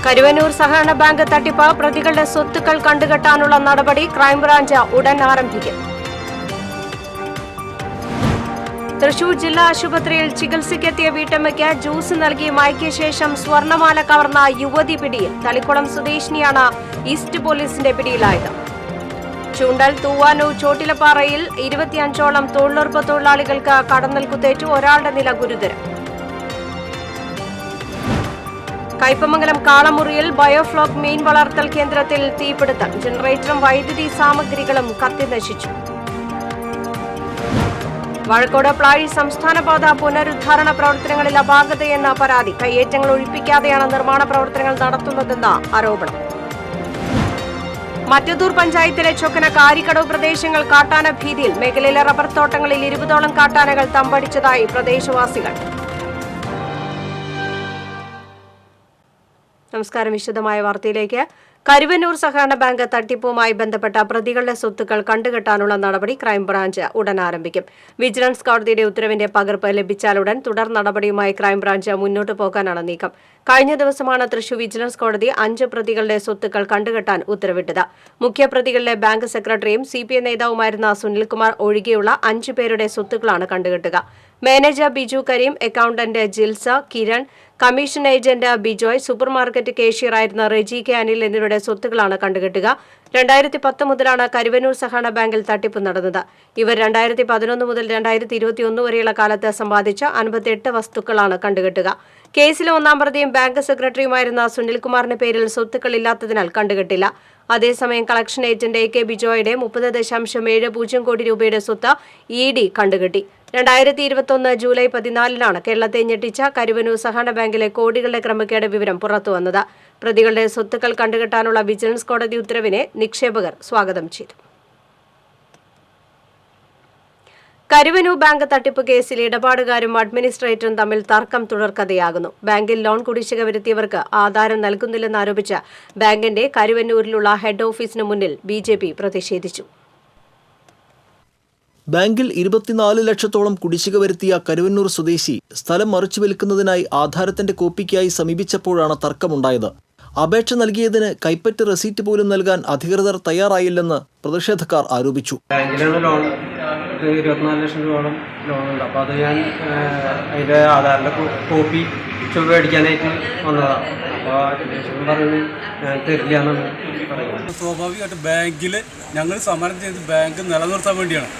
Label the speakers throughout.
Speaker 1: കരുവന്നൂർ സഹകരണ ബാങ്ക് തട്ടിപ്പ് പ്രതികളുടെ സ്വത്തുക്കൾ കണ്ടുകെട്ടാനുള്ള നടപടി ക്രൈംബ്രാഞ്ച് ഉടൻ ആരംഭിക്കും. തൃശൂർ ജില്ലാ ആശുപത്രിയിൽ ചികിത്സയ്ക്കെത്തിയ വീട്ടമ്മയ്ക്ക് ജ്യൂസ് നൽകി മയക്കിയ ശേഷം സ്വർണമാല കവർന്ന യുവതി പിടിയിൽ. തളിക്കുളം സ്വദേശിനിയാണ് ഈസ്റ്റ് പോലീസിന്റെ പിടിയിലായത്. ചൂണ്ടൽ, തൂവാനൂർ, ചോട്ടിലപ്പാറയിൽ 25ഓളം തൊഴിലുറപ്പ് തൊഴിലാളികൾക്ക് കടന്നൽ കുത്തേറ്റു. ഒരാളുടെ നില ഗുരുതരം. കയ്പമംഗലം കാളമുറിയിൽ ബയോഫ്ലോക്ക് മീൻ വളർത്തൽ കേന്ദ്രത്തിൽ തീപിടുത്തം. ജനറേറ്ററും വൈദ്യുതി സാമഗ്രികളും കത്തിനശിച്ചു. വാഴക്കോട് പ്ലാഴി സംസ്ഥാനപാത പുനരുദ്ധാരണ പ്രവർത്തനങ്ങളിൽ അപാകതയെന്ന പരാതി. കയ്യേറ്റങ്ങൾ ഒഴിപ്പിക്കാതെയാണ് നിർമ്മാണ പ്രവർത്തനങ്ങൾ നടത്തുന്നതെന്ന ആരോപണം. മറ്റത്തൂർ പഞ്ചായത്തിലെ ചൊക്കന, കാരിക്കടവ് പ്രദേശങ്ങൾ കാട്ടാന ഭീതിയിൽ. മേഖലയിലെ റബ്ബർ തോട്ടങ്ങളിൽ 20ഓളം കാട്ടാനകൾ തമ്പടിച്ചതായി പ്രദേശവാസികൾ. നമസ്കാരം. വിശദമായ വാർത്തയിലേക്ക്. കരുവന്നൂർ സഹകരണ ബാങ്ക് തട്ടിപ്പുമായി ബന്ധപ്പെട്ട പ്രതികളുടെ സ്വത്തുക്കൾ കണ്ടുകെട്ടാനുള്ള നടപടി ക്രൈംബ്രാഞ്ച് ഉടൻ ആരംഭിക്കും. വിജിലൻസ് കോടതിയുടെ ഉത്തരവിന്റെ പകർപ്പ് ലഭിച്ചാലുടൻ തുടർ നടപടിയുമായി ക്രൈംബ്രാഞ്ച് മുന്നോട്ടു പോകാനാണ് നീക്കം. കഴിഞ്ഞ ദിവസമാണ് തൃശൂർ വിജിലൻസ് കോടതി 5 പ്രതികളുടെ സ്വത്തുക്കൾ കണ്ടുകെട്ടാൻ ഉത്തരവിട്ടത്. മുഖ്യപ്രതികളിലെ ബാങ്ക് സെക്രട്ടറിയും CPI നേതാവുമായിരുന്ന സുനിൽകുമാർ ഒഴികെയുള്ള 5 പേരുടെ സ്വത്തുക്കളാണ് കണ്ടുകെട്ടുക. Manager Biju Karim, accountant Jilsa, Kiran, commission agent Bijoy, supermarket കേഷ്യറായിരുന്ന റെജി കെ അനിൽ എന്നിവരുടെ സ്വത്തുക്കളാണ് കണ്ടുകെട്ടുക. 2010 മുതലാണ് കരുവന്നൂർ സഹകരണ ബാങ്കിൽ തട്ടിപ്പ് നടന്നത്. ഇവർ 2011 മുതൽ 2021 വരെയുള്ള കാലത്ത് സമ്പാദിച്ച 58 വസ്തുക്കളാണ് കണ്ടുകെട്ടുക. കേസിലെ 1-ാം പ്രതിയും ബാങ്ക് സെക്രട്ടറിയുമായിരുന്ന സുനിൽകുമാറിന്റെ പേരിൽ സ്വത്തുക്കൾ ഇല്ലാത്തതിനാൽ കണ്ടുകെട്ടില്ല. അതേസമയം കളക്ഷൻ ഏജന്റ് AK ബിജോയുടെ 30.70 കോടി രൂപയുടെ സ്വത്ത് ED കണ്ടുകെട്ടി. 2021 ജൂലൈ 14-നാണ് കേരളത്തെ ഞെട്ടിച്ച കരുവന്നൂർ സഹകരണ ബാങ്കിലെ കോടികളുടെ ക്രമക്കേട് വിവരം പുറത്തുവന്നത്. പ്രതികളുടെ സ്വത്തുക്കൾ കണ്ടുകെട്ടാനുള്ള വിജിലൻസ് കോടതി ഉത്തരവിനെ നിക്ഷേപകർ സ്വാഗതം ചെയ്തു. കരുവന്നൂർ ബാങ്ക് തട്ടിപ്പ് കേസിൽ ഇടപാടുകാരും അഡ്മിനിസ്ട്രേറ്ററും തമ്മിൽ തർക്കം തുടർക്കഥയാകുന്നു. ബാങ്കിൽ ലോൺ കുടിശ്ശിക വരുത്തിയവർക്ക് ആധാരം നൽകുന്നില്ലെന്നാരോപിച്ച് ബാങ്കിന്റെ കരുവന്നൂരിലുള്ള ഹെഡ് ഓഫീസിന് മുന്നിൽ BJP പ്രതിഷേധിച്ചു.
Speaker 2: ബാങ്കിൽ 24 ലക്ഷത്തോളം കുടിശ്ശിക വരുത്തിയ കരുവന്നൂർ സ്വദേശി സ്ഥലം മറിച്ചു വിൽക്കുന്നതിനായി ആധാരത്തിന്റെ കോപ്പിക്കായി സമീപിച്ചപ്പോഴാണ് തർക്കമുണ്ടായത്. അപേക്ഷ നൽകിയതിന് കൈപ്പറ്റ് റെസീറ്റ് പോലും നൽകാൻ അധികൃതർ തയ്യാറായില്ലെന്ന് പ്രതിഷേധക്കാർ ആരോപിച്ചു.
Speaker 3: ബാങ്കിലാണ് ലോൺ 24 ലക്ഷം രൂപയോളം ലോണുണ്ട്. അപ്പോൾ അത് ഞാൻ അതിൻ്റെ ആധാറിൻ്റെ കോപ്പി മേടിക്കാനായിട്ട് വന്നതാണ്. അപ്പോൾ അഡ്മിനിസ്ട്രേഷൻ പറഞ്ഞ് ഞാൻ തരില്ല എന്നാണ് പറയുന്നത്.
Speaker 4: സ്വാഭാവികമായിട്ട് ബാങ്കിൽ ഞങ്ങൾ സമരം ചെയ്ത് ബാങ്ക് നിലനിർത്താൻ വേണ്ടിയാണ്.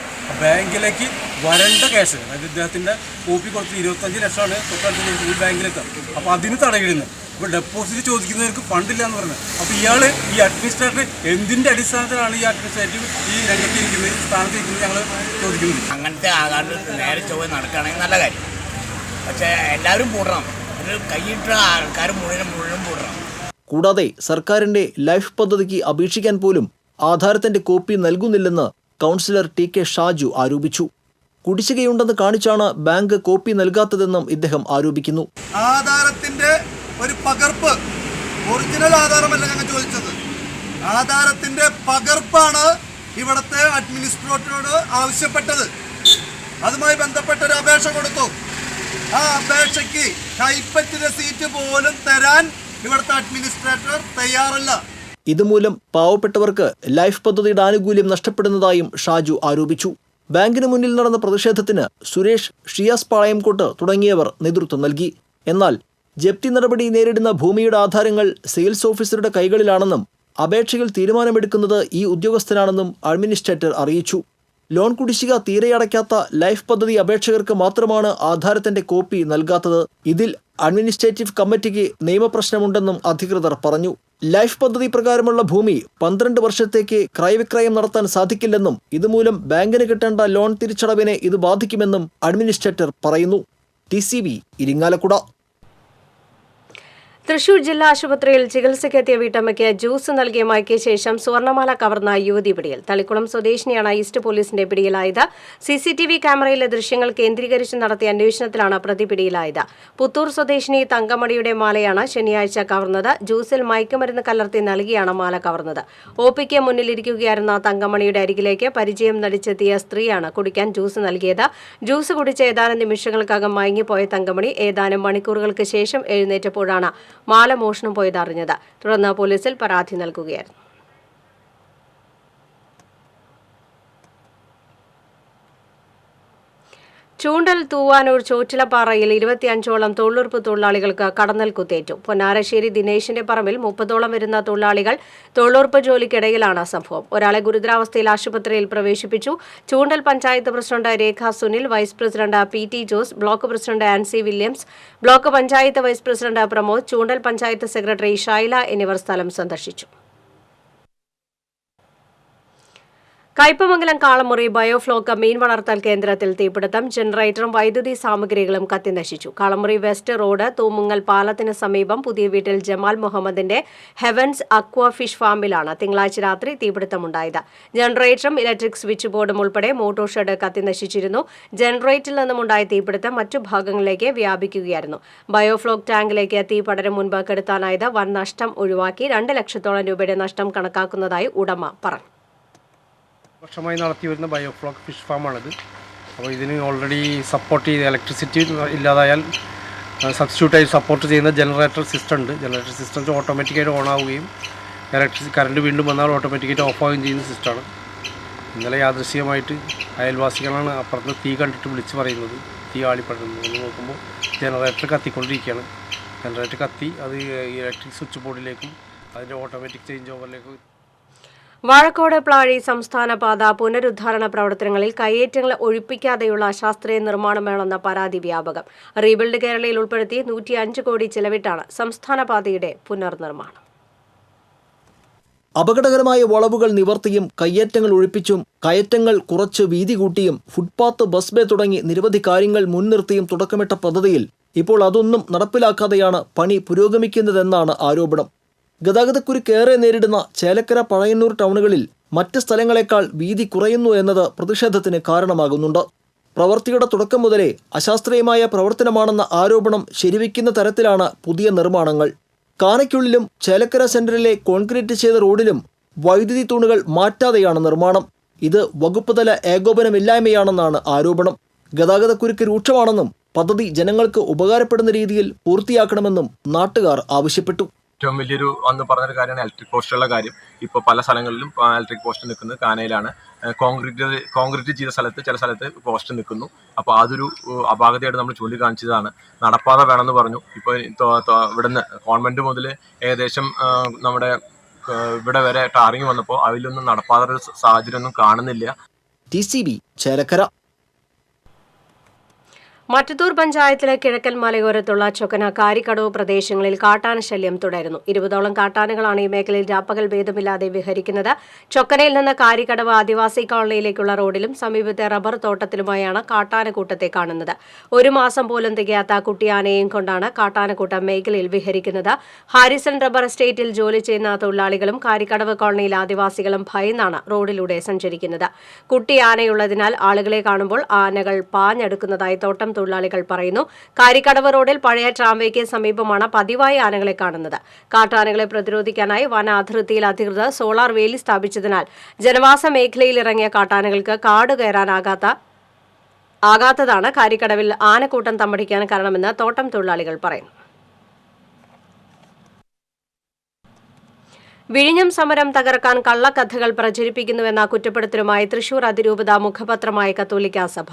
Speaker 4: ബാങ്കിലേക്ക് വരേണ്ട ക്യാഷ്, അതായത് ഇദ്ദേഹത്തിൻ്റെ കോപ്പി കൊടുത്ത് 25 ലക്ഷമാണ് തൊട്ടടുത്ത് ഈ ബാങ്കിലെത്താം. അപ്പോൾ അതിന് തടയിടുന്നു. ഇപ്പോൾ ഡെപ്പോസിറ്റ് ചോദിക്കുന്നവർക്ക് ഫണ്ടില്ല എന്ന് പറഞ്ഞു. അപ്പോൾ ഈ അഡ്മിനിസ്ട്രേറ്റർ എന്തിൻ്റെ അടിസ്ഥാനത്തിലാണ് ഈ അഡ്മിനിസ്ട്രേറ്റീവ് ഈ രംഗത്തിരിക്കുന്നത്, ഈ സ്ഥാനത്തിരിക്കുന്നത് ഞങ്ങൾ ചോദിക്കുന്നത്.
Speaker 5: അങ്ങനത്തെ ആധാറിൽ നേരെ ചൊവ്വ നടക്കുകയാണെങ്കിൽ നല്ല കാര്യം. പക്ഷേ എല്ലാവരും പൂടണം, ഒരു കൈയിട്ട ആൾക്കാർ മുഴുവൻ പൂടണം.
Speaker 2: കൂടാതെ സർക്കാരിന്റെ ലൈഫ് പദ്ധതിക്ക് അപേക്ഷിക്കാൻ പോലും ആധാരത്തിന്റെ കോപ്പി നൽകുന്നില്ലെന്ന് കൗൺസിലർ TK ഷാജു ആരോപിച്ചു. കുടിശ്ശികയുണ്ടെന്ന് കാണിച്ചാണ് ബാങ്ക് കോപ്പി നൽകാത്തതെന്നും ഇദ്ദേഹം ആരോപിക്കുന്നു.
Speaker 6: ആധാരത്തിന്റെ ഒരു പകർപ്പ്, ഒറിജിനൽ ആധാരമല്ല ഞങ്ങൾ ചോദിച്ചത്, ആധാരത്തിന്റെ പകർപ്പാണ് ഇവിടുത്തെ അഡ്മിനിസ്ട്രേറ്ററോട് ആവശ്യപ്പെട്ടത്. അതുമായി ബന്ധപ്പെട്ട ഒരു അപേക്ഷ കൊടുത്തു. ആ അപേക്ഷയ്ക്ക് കൈപ്പറ്റ് രസീറ്റ് പോലും തരാൻ ഇവിടുത്തെ അഡ്മിനിസ്ട്രേറ്റർ തയ്യാറല്ല.
Speaker 2: ഇതുമൂലം പാവപ്പെട്ടവർക്ക് ലൈഫ് പദ്ധതിയുടെ ആനുകൂല്യം നഷ്ടപ്പെടുന്നതായും ഷാജു ആരോപിച്ചു. ബാങ്കിന് മുന്നിൽ നടന്ന പ്രതിഷേധത്തിന് സുരേഷ്, ഷിയാസ് പാളയംകോട്ട് തുടങ്ങിയവർ നേതൃത്വം നൽകി. എന്നാൽ ജപ്തി നടപടി നേരിടുന്ന ഭൂമിയുടെ ആധാരങ്ങൾ സെയിൽസ് ഓഫീസറുടെ കൈകളിലാണെന്നും അപേക്ഷയിൽ തീരുമാനമെടുക്കുന്നത് ഈ ഉദ്യോഗസ്ഥനാണെന്നും അഡ്മിനിസ്ട്രേറ്റർ അറിയിച്ചു. ലോൺ കുടിശ്ശിക തീരെ അടയ്ക്കാത്ത ലൈഫ് പദ്ധതി അപേക്ഷകർക്ക് മാത്രമാണ് ആധാരത്തിന്റെ കോപ്പി നൽകാത്തത്. ഇതിൽ അഡ്മിനിസ്ട്രേറ്റീവ് കമ്മിറ്റിക്ക് നിയമപ്രശ്നമുണ്ടെന്നും അധികൃതർ പറഞ്ഞു. ലൈഫ് പദ്ധതി പ്രകാരമുള്ള ഭൂമി 12 വർഷത്തേക്ക് ക്രയവിക്രയം നടത്താൻ സാധിക്കില്ലെന്നും ഇതുമൂലം ബാങ്കിന് കിട്ടേണ്ട ലോൺ തിരിച്ചടവിനെ ഇത് ബാധിക്കുമെന്നും അഡ്മിനിസ്ട്രേറ്റർ പറയുന്നു. TCV ഇരിങ്ങാലക്കുട.
Speaker 1: തൃശൂർ ജില്ലാ ആശുപത്രിയിൽ ചികിത്സയ്ക്കെത്തിയ വീട്ടമ്മയ്ക്ക് ജ്യൂസ് നൽകിയ മയക്കിയ ശേഷം സ്വർണമാല കവർന്ന യുവതി പിടിയിൽ. തളിക്കുളം സ്വദേശിനിയാണ് ഈസ്റ്റ് പോലീസിന്റെ പിടിയിലായത്. CCTV ക്യാമറയിലെ ദൃശ്യങ്ങൾ കേന്ദ്രീകരിച്ച് നടത്തിയ അന്വേഷണത്തിലാണ് പ്രതി പിടിയിലായത്. പുത്തൂർ സ്വദേശിനി തങ്കമണിയുടെ മാലയാണ് ശനിയാഴ്ച കവർന്നത്. ജ്യൂസിൽ മയക്കുമരുന്ന് കലർത്തി നൽകിയാണ് മാല കവർന്നത്. OPക്ക് മുന്നിലിരിക്കുകയായിരുന്ന തങ്കമണിയുടെ അരികിലേക്ക് പരിചയം നടിച്ചെത്തിയ സ്ത്രീയാണ് കുടിക്കാൻ ജ്യൂസ് നൽകിയത്. ജ്യൂസ് കുടിച്ച ഏതാനും നിമിഷങ്ങൾക്കകം മയങ്ങിപ്പോയ തങ്കമണി ഏതാനും മണിക്കൂറുകൾക്ക് ശേഷം എഴുന്നേറ്റപ്പോഴാണ് മാല മോഷണം പോയത് അറിഞ്ഞത്. തുടർന്ന് പോലീസിൽ പരാതി നൽകുകയായിരുന്നു. ചൂണ്ടൽ തൂവാനൂർ ചോറ്റിലപ്പാറയിൽ 25ഓളം തൊഴിലുറപ്പ് തൊഴിലാളികൾക്ക് കടന്നൽ കുത്തേറ്റു. പൊന്നാരശ്ശേരി ദിനേശിന്റെ പറമ്പിൽ 30ഓളം വരുന്ന തൊഴിലാളികൾ തൊഴിലുറപ്പ് ജോലിക്കിടയിലാണ് സംഭവം. ഒരാളെ ഗുരുതരാവസ്ഥയിൽ ആശുപത്രിയിൽ പ്രവേശിപ്പിച്ചു. Choondal panchayat president Rekha Sunil, vice president PT Jose, block president Ancy Williams, block panchayat vice president Pramod, Choondal panchayat secretary Shaila എന്നിവർ സ്ഥലം സന്ദർശിച്ചു. കയ്പമംഗലം കാളമുറി ബയോഫ്ലോക്ക് മീൻ വളർത്തൽ കേന്ദ്രത്തിൽ തീപിടുത്തം. ജനറേറ്ററും വൈദ്യുതി സാമഗ്രികളും കത്തിനശിച്ചു. കാളമുറി വെസ്റ്റ് റോഡ് തൂമുങ്ങൽ പാലത്തിന് സമീപം പുതിയ വീട്ടിൽ ജമാൽ മുഹമ്മദിന്റെ ഹെവൻസ് അക്വ ഫിഷ് ഫാമിലാണ് തിങ്കളാഴ്ച രാത്രി തീപിടുത്തമുണ്ടായത്. ജനറേറ്ററും ഇലക്ട്രിക് സ്വിച്ച് ബോർഡും ഉൾപ്പെടെ മോട്ടോർ ഷെഡ് കത്തിനശിച്ചിരുന്നു. ജനറേറ്ററിൽ നിന്നുമുണ്ടായ തീപിടുത്തം മറ്റു ഭാഗങ്ങളിലേക്ക് വ്യാപിക്കുകയായിരുന്നു. ബയോഫ്ലോക്ക് ടാങ്കിലേക്ക് തീ പടരും മുൻപ് കെടുത്താനായത് വൻ നഷ്ടം ഒഴിവാക്കി 2 ലക്ഷത്തോളം രൂപയുടെ നഷ്ടം കണക്കാക്കുന്നതായി ഉടമ പറഞ്ഞു.
Speaker 4: വർഷമായി നടത്തി വരുന്ന ബയോഫ്ലോക്ക് ഫിഷ് ഫാമാണിത്. അപ്പോൾ ഇതിന് ഓൾറെഡി സപ്പോർട്ട് ചെയ്ത് ഇലക്ട്രിസിറ്റി ഇല്ലാതായാൽ സബ്സ്റ്റിറ്റ്യൂട്ടായി സപ്പോർട്ട് ചെയ്യുന്ന ജനറേറ്റർ സിസ്റ്റം ഉണ്ട്. ജനറേറ്റർ സിസ്റ്റം ഓട്ടോമാറ്റിക്കായിട്ട് ഓൺ ആവുകയും കറണ്ട് വീണ്ടും വന്നാൽ ഓട്ടോമാറ്റിക്കായിട്ട് ഓഫ് ആവുകയും ചെയ്യുന്ന സിസ്റ്റമാണ്. ഇന്നലെ യാദൃശ്ചികമായിട്ട് അയൽവാസികളാണ് അപ്പുറത്ത് തീ കണ്ടിട്ട് വിളിച്ച് പറയുന്നത് തീ ആളിപ്പെടുന്നത്. എന്ന് നോക്കുമ്പോൾ ജനറേറ്റർ കത്തിക്കൊണ്ടിരിക്കുകയാണ്. ജനറേറ്റർ കത്തി അത് ഇലക്ട്രിക് സ്വിച്ച് ബോർഡിലേക്കും അതിൻ്റെ ഓട്ടോമാറ്റിക് ചേഞ്ച് ഓവറിലേക്കും.
Speaker 1: വാഴക്കോട് പ്ലാഴി സംസ്ഥാന പാത പുനരുദ്ധാരണ പ്രവർത്തനങ്ങളിൽ കയ്യേറ്റങ്ങൾ ഒഴിപ്പിക്കാതെയുള്ള അശാസ്ത്രീയ നിർമ്മാണമാണെന്ന പരാതി വ്യാപകം. റീബിൽഡ് കേരളയിൽ ഉൾപ്പെടുത്തി 105 കോടി ചെലവിട്ടാണ് സംസ്ഥാന പാതയുടെ പുനർനിർമ്മാണം.
Speaker 2: അപകടകരമായ വളവുകൾ നിവർത്തിയും കയ്യേറ്റങ്ങൾ ഒഴിപ്പിച്ചും കയറ്റങ്ങൾ കുറച്ച് വീതി കൂട്ടിയും ഫുട്പാത്ത്, ബസ് ബേ തുടങ്ങി നിരവധി കാര്യങ്ങൾ മുൻനിർത്തിയും തുടക്കമിട്ട പദ്ധതിയിൽ ഇപ്പോൾ അതൊന്നും നടപ്പിലാക്കാതെയാണ് പണി പുരോഗമിക്കുന്നതെന്നാണ് ആരോപണം. ഗതാഗതക്കുരുക്കേറെ നേരിടുന്ന ചേലക്കര, പഴയന്നൂർ ടൗണുകളിൽ മറ്റ് സ്ഥലങ്ങളെക്കാൾ വീതി കുറയുന്നു എന്നത് പ്രതിഷേധത്തിന് കാരണമാകുന്നുണ്ട്. പ്രവൃത്തിയുടെ തുടക്കം മുതലേ അശാസ്ത്രീയമായ പ്രവർത്തനമാണെന്ന ആരോപണം ശരിവയ്ക്കുന്ന തരത്തിലാണ് പുതിയ നിർമ്മാണങ്ങൾ. കാനയ്ക്കുള്ളിലും ചേലക്കര സെന്ററിലെ കോൺക്രീറ്റ് ചെയ്ത റോഡിലും വൈദ്യുതി തൂണുകൾ മാറ്റാതെയാണ് നിർമ്മാണം. ഇത് വകുപ്പുതല ഏകോപനമില്ലായ്മയാണെന്നാണ് ആരോപണം. ഗതാഗതക്കുരുക്ക് രൂക്ഷമാണെന്നും പദ്ധതി ജനങ്ങൾക്ക് ഉപകാരപ്പെടുന്ന രീതിയിൽ പൂർത്തിയാക്കണമെന്നും നാട്ടുകാർ ആവശ്യപ്പെട്ടു.
Speaker 7: ഏറ്റവും വലിയൊരു അന്ന് പറഞ്ഞൊരു കാര്യമാണ് ഇലക്ട്രിക് പോസ്റ്റുള്ള കാര്യം. ഇപ്പോൾ പല സ്ഥലങ്ങളിലും ഇലക്ട്രിക് പോസ്റ്റ് നിൽക്കുന്നത് കാനയിലാണ്. കോൺക്രീറ്റ് ചെയ്ത സ്ഥലത്ത് ചില സ്ഥലത്ത് പോസ്റ്റ് നിൽക്കുന്നു. അപ്പോൾ അതൊരു അപാകതയായിട്ട് നമ്മൾ ചൂണ്ടിക്കാണിച്ചതാണ്. നടപ്പാത വേണമെന്ന് പറഞ്ഞു. ഇപ്പോൾ ഇവിടുന്ന് ഗവൺമെൻറ് മുതൽ ഏകദേശം നമ്മുടെ ഇവിടെ വരെ ടാറിങ് വന്നപ്പോൾ അതിലൊന്നും നടപ്പാത സാഹചര്യമൊന്നും കാണുന്നില്ല.
Speaker 2: TCB ചേലക്കര.
Speaker 1: മറ്റത്തൂർ പഞ്ചായത്തിലെ കിഴക്കൻ മലയോരത്തുള്ള ചൊക്കന, കാരിക്കടവ് പ്രദേശങ്ങളിൽ കാട്ടാന ശല്യം തുടരുന്നു. 20ഓളം കാട്ടാനകളാണ് ഈ മേഖലയിൽ രാപ്പകൽ ഭേദമില്ലാതെ വിഹരിക്കുന്നത്. ചൊക്കനയിൽ നിന്ന് കാരിക്കടവ് ആദിവാസി കോളനിയിലേക്കുള്ള റോഡിലും സമീപത്തെ റബ്ബർ തോട്ടത്തിലുമായാണ് കാട്ടാനക്കൂട്ടത്തെ കാണുന്നത്. 1 മാസം പോലും തികയാത്ത കുട്ടിയാനയെയും കൊണ്ടാണ് കാട്ടാനക്കൂട്ടം മേഖലയിൽ വിഹരിക്കുന്നത്. ഹാരിസൺ റബ്ബർ എസ്റ്റേറ്റിൽ ജോലി ചെയ്യുന്ന തൊഴിലാളികളും കാരിക്കടവ് കോളനിയിൽ ആദിവാസികളും ഭയന്നാണ് റോഡിലൂടെ സഞ്ചരിക്കുന്നത്. കുട്ടിയാനയുള്ളതിനാൽ ആളുകളെ കാണുമ്പോൾ ആനകൾ പാഞ്ഞെടുക്കുന്നതായി തോട്ടം തൊഴിലാളികൾ പറയുന്നു. കാരിക്കടവ് റോഡിൽ പഴയ ട്രാംവേക്ക് സമീപമാണ് പതിവായി ആനകളെ കാണുന്നത്. കാട്ടാനകളെ പ്രതിരോധിക്കാനായി വന അതിർത്തിയിൽ അധികൃതർ സോളാർ വേലി സ്ഥാപിച്ചതിനാൽ ജനവാസ മേഖലയിൽ ഇറങ്ങിയ കാട്ടാനകൾക്ക് കാട് കയറാനാകാത്തതാണ് കാരിക്കടവിൽ ആനക്കൂട്ടം തമ്പടിക്കാൻ കാരണമെന്ന് തോട്ടം തൊഴിലാളികൾ പറയുന്നു. വിഴിഞ്ഞം സമരം തകർക്കാൻ കള്ളക്കഥകൾ പ്രചരിപ്പിക്കുന്നുവെന്ന കുറ്റപ്പെടുത്തലുമായി തൃശൂർ അതിരൂപത മുഖപത്രമായ കത്തോലിക്കാ സഭ.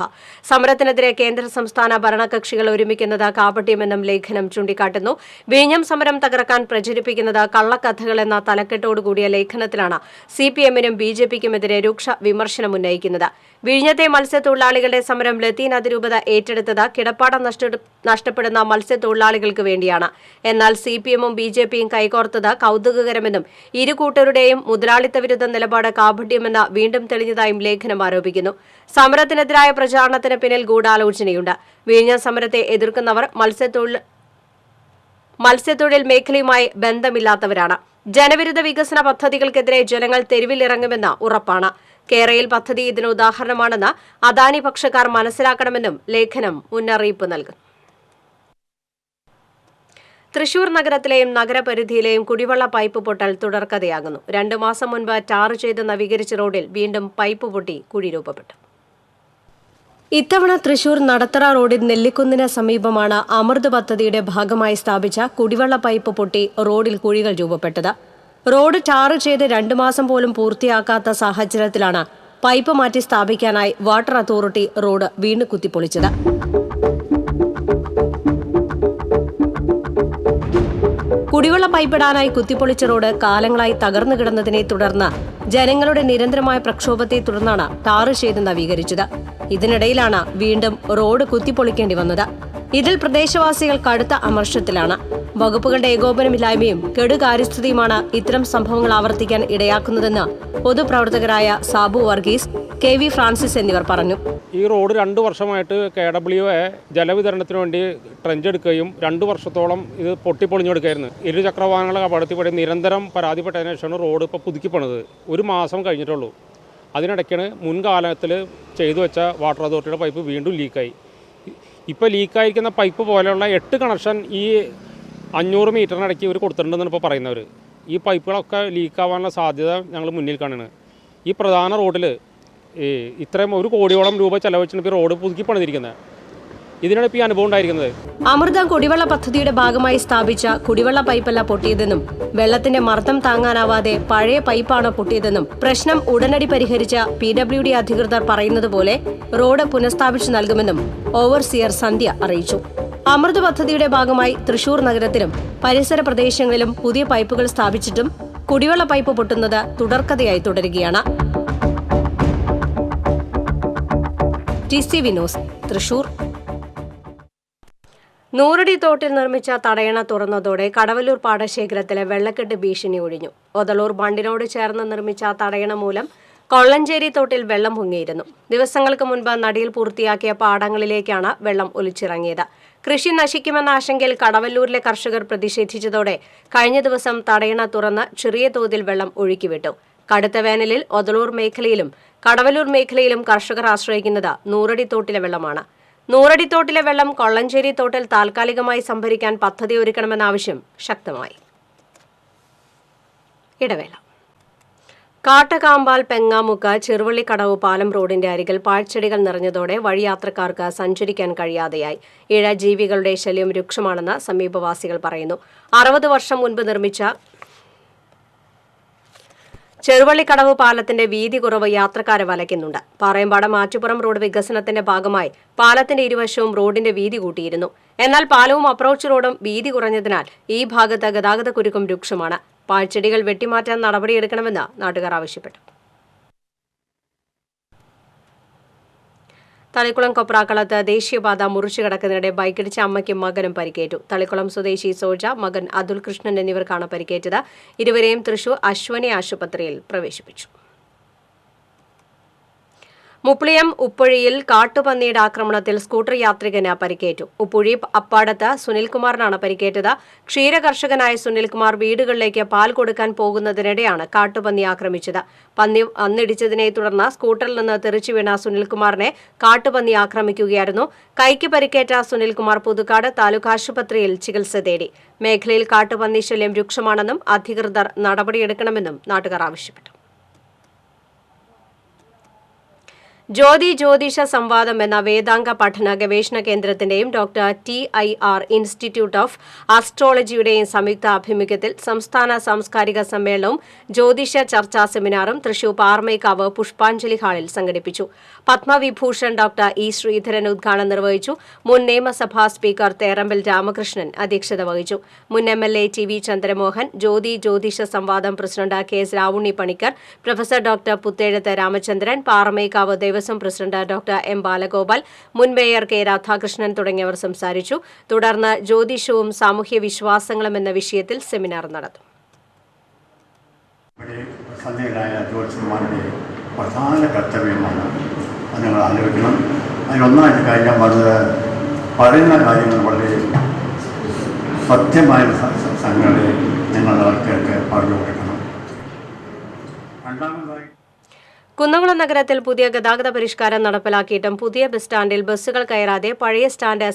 Speaker 1: സമരത്തിനെതിരെ കേന്ദ്ര സംസ്ഥാന ഭരണകക്ഷികൾ ഒരുമിക്കുന്നത് കാപട്യമെന്നും ലേഖനം ചൂണ്ടിക്കാട്ടുന്നു. വിഴിഞ്ഞം സമരം തകർക്കാൻ പ്രചരിപ്പിക്കുന്നത് കള്ളക്കഥകൾ എന്ന തലക്കെട്ടോടുകൂടിയ ലേഖനത്തിലാണ് CPM-നും BJP-ക്കുമെതിരെ രൂക്ഷ വിമർശനം ഉന്നയിക്കുന്നത്. വിഴിഞ്ഞത്തെ മത്സ്യത്തൊഴിലാളികളുടെ സമരം ലത്തീൻ അതിരൂപത ഏറ്റെടുത്തത് കിടപ്പാടം നഷ്ടപ്പെടുന്ന മത്സ്യത്തൊഴിലാളികൾക്ക് വേണ്ടിയാണ്. എന്നാൽ CPM-ഉം BJP-യും കൈകോർത്തത് കൗതുകകരമെന്നും ഇരു കൂട്ടരുടെയും മുതലാളിത്ത വിരുദ്ധ നിലപാട് കാപട്യമെന്ന് വീണ്ടും തെളിഞ്ഞതായും ലേഖനം ആരോപിക്കുന്നു. സമരത്തിനെതിരായ പ്രചാരണത്തിന് പിന്നിൽ ഗൂഢാലോചനയുണ്ട്. വിഴിഞ്ഞം സമരത്തെ എതിർക്കുന്നവർ മത്സ്യത്തൊഴിൽ മേഖലയുമായി ബന്ധമില്ലാത്തവരാണ്. ജനവിരുദ്ധ വികസന പദ്ധതികൾക്കെതിരെ ജനങ്ങൾ തെരുവിലിറങ്ങുമെന്ന് ഉറപ്പാണ്. കേരയിൽ പദ്ധതി ഇതിന് ഉദാഹരണമാണെന്ന് അദാനി പക്ഷക്കാർ മനസ്സിലാക്കണമെന്നും ലേഖനം മുന്നറിയിപ്പ് നൽകുന്നു. തൃശൂർ നഗരത്തിലെയും നഗരപരിധിയിലെയും കുടിവെള്ള പൈപ്പ് പൊട്ടൽ തുടർക്കഥയാകുന്നു. 2 മാസം മുൻപ് ടാർ ചെയ്ത് നവീകരിച്ച റോഡിൽ വീണ്ടും പൈപ്പ് പൊട്ടി കുഴി രൂപപ്പെട്ടു. ഇത്തവണ തൃശൂർ നടത്തറ റോഡിൽ നെല്ലിക്കുന്നിന് സമീപമാണ് അമൃത് പദ്ധതിയുടെ ഭാഗമായി സ്ഥാപിച്ച കുടിവെള്ള പൈപ്പ് പൊട്ടി റോഡിൽ കുഴികൾ രൂപപ്പെട്ടത്. റോഡ് ടാർ ചെയ്ത് 2 മാസം പോലും പൂർത്തിയാക്കാത്ത സാഹചര്യത്തിലാണ് പൈപ്പ് മാറ്റി സ്ഥാപിക്കാനായി വാട്ടർ അതോറിറ്റി റോഡ് വീണ്ടും കുത്തിപ്പൊളിച്ചത്. കുടിവെള്ള പൈപ്പിടാനായി കുത്തിപ്പൊളിച്ച റോഡ് കാലങ്ങളായി തകർന്നു കിടന്നതിനെ തുടർന്ന് ജനങ്ങളുടെ നിരന്തരമായ പ്രക്ഷോഭത്തെ തുടർന്നാണ് ടാറ് ചെയ്ത് നവീകരിച്ചത്. ഇതിനിടയിലാണ് വീണ്ടും റോഡ് കുത്തിപ്പൊളിക്കേണ്ടി വന്നത്. ഇതിൽ പ്രദേശവാസികൾ കടുത്ത അമർഷത്തിലാണ്. വകുപ്പുകളുടെ ഏകോപനമില്ലായ്മയും കെടുകാര്യസ്ഥതയുമാണ് ഇത്തരം സംഭവങ്ങൾ ആവർത്തിക്കാൻ ഇടയാക്കുന്നതെന്ന് പൊതുപ്രവർത്തകരായ സാബു വർഗീസ്, KV ഫ്രാൻസിസ് എന്നിവർ പറഞ്ഞു.
Speaker 8: ഈ റോഡ് 2 വർഷമായിട്ട് KWA ജലവിതരണത്തിന് വേണ്ടി ട്രെഞ്ച് എടുക്കുകയും 2 വർഷത്തോളം ഇത് പൊട്ടിപ്പൊളിഞ്ഞെടുക്കുകയായിരുന്നു. ഇരുചക്രവാഹനങ്ങളെ അപകടത്തിൽപ്പെടി നിരന്തരം പരാതിപ്പെട്ടതിന് ശേഷമാണ് റോഡ് ഇപ്പോൾ പുതുക്കിപ്പണത്. 1 മാസം കഴിഞ്ഞിട്ടുള്ളൂ. അതിനിടയ്ക്കാണ് മുൻകാലത്തിൽ ചെയ്തു വെച്ച വാട്ടർ അതോറിറ്റിയുടെ പൈപ്പ് വീണ്ടും ലീക്കായി. ഇപ്പോൾ ലീക്കായിരിക്കുന്ന പൈപ്പ് പോലെയുള്ള 8 കണക്ഷൻ ഈ 500 മീറ്ററിനിടയ്ക്ക് ഇവർ കൊടുത്തിട്ടുണ്ടെന്നാണ് ഇപ്പോൾ പറയുന്നവർ. ഈ പൈപ്പുകളൊക്കെ ലീക്കാവാനുള്ള സാധ്യത ഞങ്ങൾ മുന്നിൽ കാണുകയാണ്. ഈ പ്രധാന റോഡിൽ ഇത്രയും 1 കോടിയോളം രൂപ ചെലവഴിച്ചാണ് ഇപ്പോൾ റോഡ് പുതുക്കി പണിതിരിക്കുന്നത്. ഇതിനാണ് ഇപ്പോൾ ഈ അനുഭവം ഉണ്ടായിരിക്കുന്നത്.
Speaker 1: അമൃതം കുടിവെള്ള പദ്ധതിയുടെ ഭാഗമായി സ്ഥാപിച്ച കുടിവെള്ള പൈപ്പല്ല പൊട്ടിയതെന്നും വെള്ളത്തിന്റെ മർദ്ദം താങ്ങാനാവാതെ പഴയ പൈപ്പാണ് പൊട്ടിയതെന്നും പ്രശ്നം ഉടനടി പരിഹരിച്ച PWD അധികൃതർ പറയുന്നത് പോലെ റോഡ് പുനഃസ്ഥാപിച്ചു നൽകുമെന്നും ഓവർസിയർ സന്ധ്യ അറിയിച്ചു. അമൃത് പദ്ധതിയുടെ ഭാഗമായി തൃശൂർ നഗരത്തിലും പരിസര പ്രദേശങ്ങളിലും പുതിയ പൈപ്പുകൾ സ്ഥാപിച്ചിട്ടും കുടിവെള്ള പൈപ്പ് പൊട്ടുന്നത് തുടർക്കഥയായി തുടരുകയാണ്. TCV news, Thrissur. നൂറടി തോട്ടിൽ നിർമ്മിച്ച തടയണ തുറന്നതോടെ കടവല്ലൂർ പാടശേഖരത്തിലെ വെള്ളക്കെട്ട് ഭീഷണി ഒഴിഞ്ഞു. ഒതളൂർ ബണ്ടിനോട് ചേർന്ന് നിർമ്മിച്ച തടയണ മൂലം കൊള്ളഞ്ചേരി തോട്ടിൽ വെള്ളം പൊങ്ങിയിരുന്നു. ദിവസങ്ങൾക്ക് മുൻപ് നടിയിൽ പൂർത്തിയാക്കിയ പാടങ്ങളിലേക്കാണ് വെള്ളം ഒലിച്ചിറങ്ങിയത്. കൃഷി നശിക്കുമെന്ന ആശങ്കയിൽ കടവല്ലൂരിലെ കർഷകർ പ്രതിഷേധിച്ചതോടെ കഴിഞ്ഞ ദിവസം തടയണ തുറന്ന് ചെറിയ തോതിൽ വെള്ളം ഒഴുക്കിവിട്ടു. കടുത്ത വേനലിൽ ഒതളൂർ മേഖലയിലും കടവല്ലൂർ മേഖലയിലും കർഷകർ ആശ്രയിക്കുന്നത് നൂറടി തോട്ടിലെ വെള്ളമാണ്. നൂറടി തോട്ടിലെ വെള്ളം കൊള്ളഞ്ചേരി തോട്ടിൽ താൽക്കാലികമായി സംഭരിക്കാൻ പദ്ധതി ഒരുക്കണമെന്ന ആവശ്യം ശക്തമായി. ഇടവേള. കാട്ടകാമ്പാൽ പെങ്ങാമുക്ക് ചെറുവള്ളിക്കടവ് പാലം റോഡിന്റെ അരികിൽ പാഴ്ചെടികൾ നിറഞ്ഞതോടെ വഴിയാത്രക്കാർക്ക് സഞ്ചരിക്കാൻ കഴിയാതെയായി. ഇഴജീവികളുടെ ശല്യം രൂക്ഷമാണെന്ന് സമീപവാസികൾ പറയുന്നു. 60 വർഷം മുൻപ് നിർമ്മിച്ച ചെറുവള്ളിക്കടവ് പാലത്തിന്റെ വീതി കുറവ് യാത്രക്കാരെ വലയ്ക്കുന്നുണ്ട്. പാറയമ്പാടം ആറ്റുപുറം റോഡ് വികസനത്തിന്റെ ഭാഗമായി പാലത്തിന്റെ ഇരുവശവും റോഡിന്റെ വീതി കൂട്ടിയിരുന്നു. എന്നാൽ പാലവും അപ്രോച്ച് റോഡും വീതി കുറഞ്ഞതിനാൽ ഈ ഭാഗത്ത് ഗതാഗതക്കുരുക്കും രൂക്ഷമാണ്. പാഴ്ചെടികൾ വെട്ടിമാറ്റാൻ നടപടിയെടുക്കണമെന്ന് നാട്ടുകാർ ആവശ്യപ്പെട്ടു. തളിക്കുളം കൊപ്രാക്കളത്ത് ദേശീയപാത മുറിച്ചു കടക്കുന്നതിനിടെ ബൈക്കിടിച്ച അമ്മയ്ക്കും മകനും പരിക്കേറ്റു. തളിക്കുളം സ്വദേശി സോജ, മകൻ അതുൽ കൃഷ്ണൻ എന്നിവർക്കാണ് പരിക്കേറ്റത്. ഇരുവരെയും തൃശൂർ അശ്വനി ആശുപത്രിയിൽ പ്രവേശിപ്പിച്ചു. മുപ്ലിയം ഉപ്പുഴിയിൽ കാട്ടുപന്നിയുടെ ആക്രമണത്തിൽ സ്കൂട്ടർ യാത്രികന് പരിക്കേറ്റു. ഉപ്പുഴി അപ്പാടത്ത് സുനിൽകുമാറിനാണ് പരിക്കേറ്റത്. ക്ഷീരകർഷകനായ സുനിൽകുമാർ വീടുകളിലേക്ക് പാൽ കൊടുക്കാൻ പോകുന്നതിനിടെയാണ് കാട്ടുപന്നി ആക്രമിച്ചത്. പന്നി വന്നിടിച്ചതിനെ തുടർന്ന് സ്കൂട്ടറിൽ നിന്ന് തെറിച്ചു വീണ സുനിൽകുമാറിനെ കാട്ടുപന്നി ആക്രമിക്കുകയായിരുന്നു. കൈക്ക് പരിക്കേറ്റ സുനിൽകുമാർ പുതുക്കാട് താലൂക്ക് ആശുപത്രിയിൽ ചികിത്സ തേടി. മേഖലയിൽ കാട്ടുപന്നി ശല്യം രൂക്ഷമാണെന്നും അധികൃതർ നടപടിയെടുക്കണമെന്നും നാട്ടുകാർ ആവശ്യപ്പെട്ടു. ജ്യോതി ജ്യോതിഷ സംവാദം എന്ന വേദാംഗ പഠന ഗവേഷണ കേന്ദ്രത്തിന്റെയും ഡോക്ടർ TIR ഇൻസ്റ്റിറ്റ്യൂട്ട് ഓഫ് ആസ്ട്രോളജിയുടെയും സംയുക്ത ആഭിമുഖ്യത്തിൽ സംസ്ഥാന സാംസ്കാരിക സമ്മേളനവും ജ്യോതിഷ ചർച്ചാ സെമിനാറും തൃശൂർ പാറമേക്കാവ് പുഷ്പാഞ്ജലി ഹാളിൽ സംഘടിപ്പിച്ചു. Padma Vibhushan doctor E. ശ്രീധരൻ ഉദ്ഘാടനം നിർവഹിച്ചു. മുൻ നിയമസഭാ സ്പീക്കർ തേറമ്പിൽ രാമകൃഷ്ണൻ അധ്യക്ഷത വഹിച്ചു. മുൻ MLA TV ചന്ദ്രമോഹൻ, ജ്യോതി ജ്യോതിഷ സംവാദം president KS Ravunni Panicker, professor doctor Puthezhath Ramachandran, Paramekkavu Devaswom president doctor M. Balagopal, മുൻ മേയർ K. രാധാകൃഷ്ണൻ തുടങ്ങിയവർ സംസാരിച്ചു. തുടർന്ന് ജ്യോതിഷവും സാമൂഹ്യ വിശ്വാസങ്ങളും എന്ന വിഷയത്തിൽ സെമിനാർ നടത്തും.
Speaker 9: പ്രധാന കർത്തവ്യമാണ് അത് നിങ്ങൾ ആലോചിക്കണം. അതിലൊന്നായിട്ട് കഴിഞ്ഞാൽ വളരെ പറയുന്ന കാര്യങ്ങൾ വളരെ സത്യമായ സംഗതി നിങ്ങൾ ആൾക്കാർക്ക് പറഞ്ഞു കൊടുക്കണം. രണ്ടാമതായി
Speaker 1: കുന്നംകുളം നഗരത്തിൽ പുതിയ ഗതാഗത പരിഷ്കാരം നടപ്പിലാക്കിയിട്ടും പുതിയ ബസ് സ്റ്റാൻഡിൽ ബസ്സുകൾ കയറാതെ പഴയ സ്റ്റാൻഡ്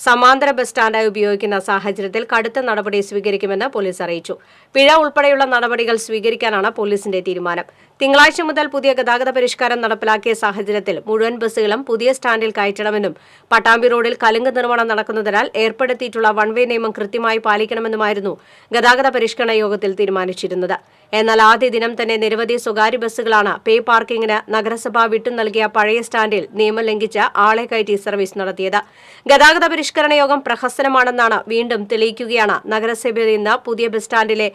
Speaker 1: സമാന്തര ബസ് സ്റ്റാൻഡായി ഉപയോഗിക്കുന്ന സാഹചര്യത്തിൽ കടുത്ത നടപടി സ്വീകരിക്കുമെന്ന് പോലീസ് അറിയിച്ചു. പിഴ ഉൾപ്പെടെയുള്ള നടപടികൾ സ്വീകരിക്കാനാണ് പോലീസിന്റെ തീരുമാനം. തിങ്കളാഴ്ച മുതൽ പുതിയ ഗതാഗത പരിഷ്കാരം നടപ്പിലാക്കിയ സാഹചര്യത്തിൽ മുഴുവൻ ബസ്സുകളും പുതിയ സ്റ്റാൻഡിൽ കയറ്റണമെന്നും പട്ടാമ്പി റോഡിൽ കലുങ്ക് നിർമ്മാണം നടക്കുന്നതിനാൽ ഏർപ്പെടുത്തിയിട്ടുള്ള വൺ വേ നിയമം കൃത്യമായി പാലിക്കണമെന്നുമായിരുന്നു ഗതാഗത പരിഷ്കരണ യോഗത്തിൽ തീരുമാനിച്ചിരുന്നത്. എന്നാൽ ആദ്യ ദിനം തന്നെ നിരവധി സ്വകാര്യ ബസ്സുകളാണ് പേ പാർക്കിംഗിന് നഗരസഭ വിട്ടു നൽകിയ പഴയ സ്റ്റാൻഡിൽ നിയമം ലംഘിച്ച് ആളെ കയറ്റി സർവീസ് നടത്തിയത്. ഗതാഗത പരിഷ്കരണ യോഗം പ്രഹസനമാണെന്നാണ് വീണ്ടും തെളിയിക്കുകയാണ് നഗരസഭയിൽ നിന്ന് പുതിയ ബസ് സ്റ്റാൻഡിലെ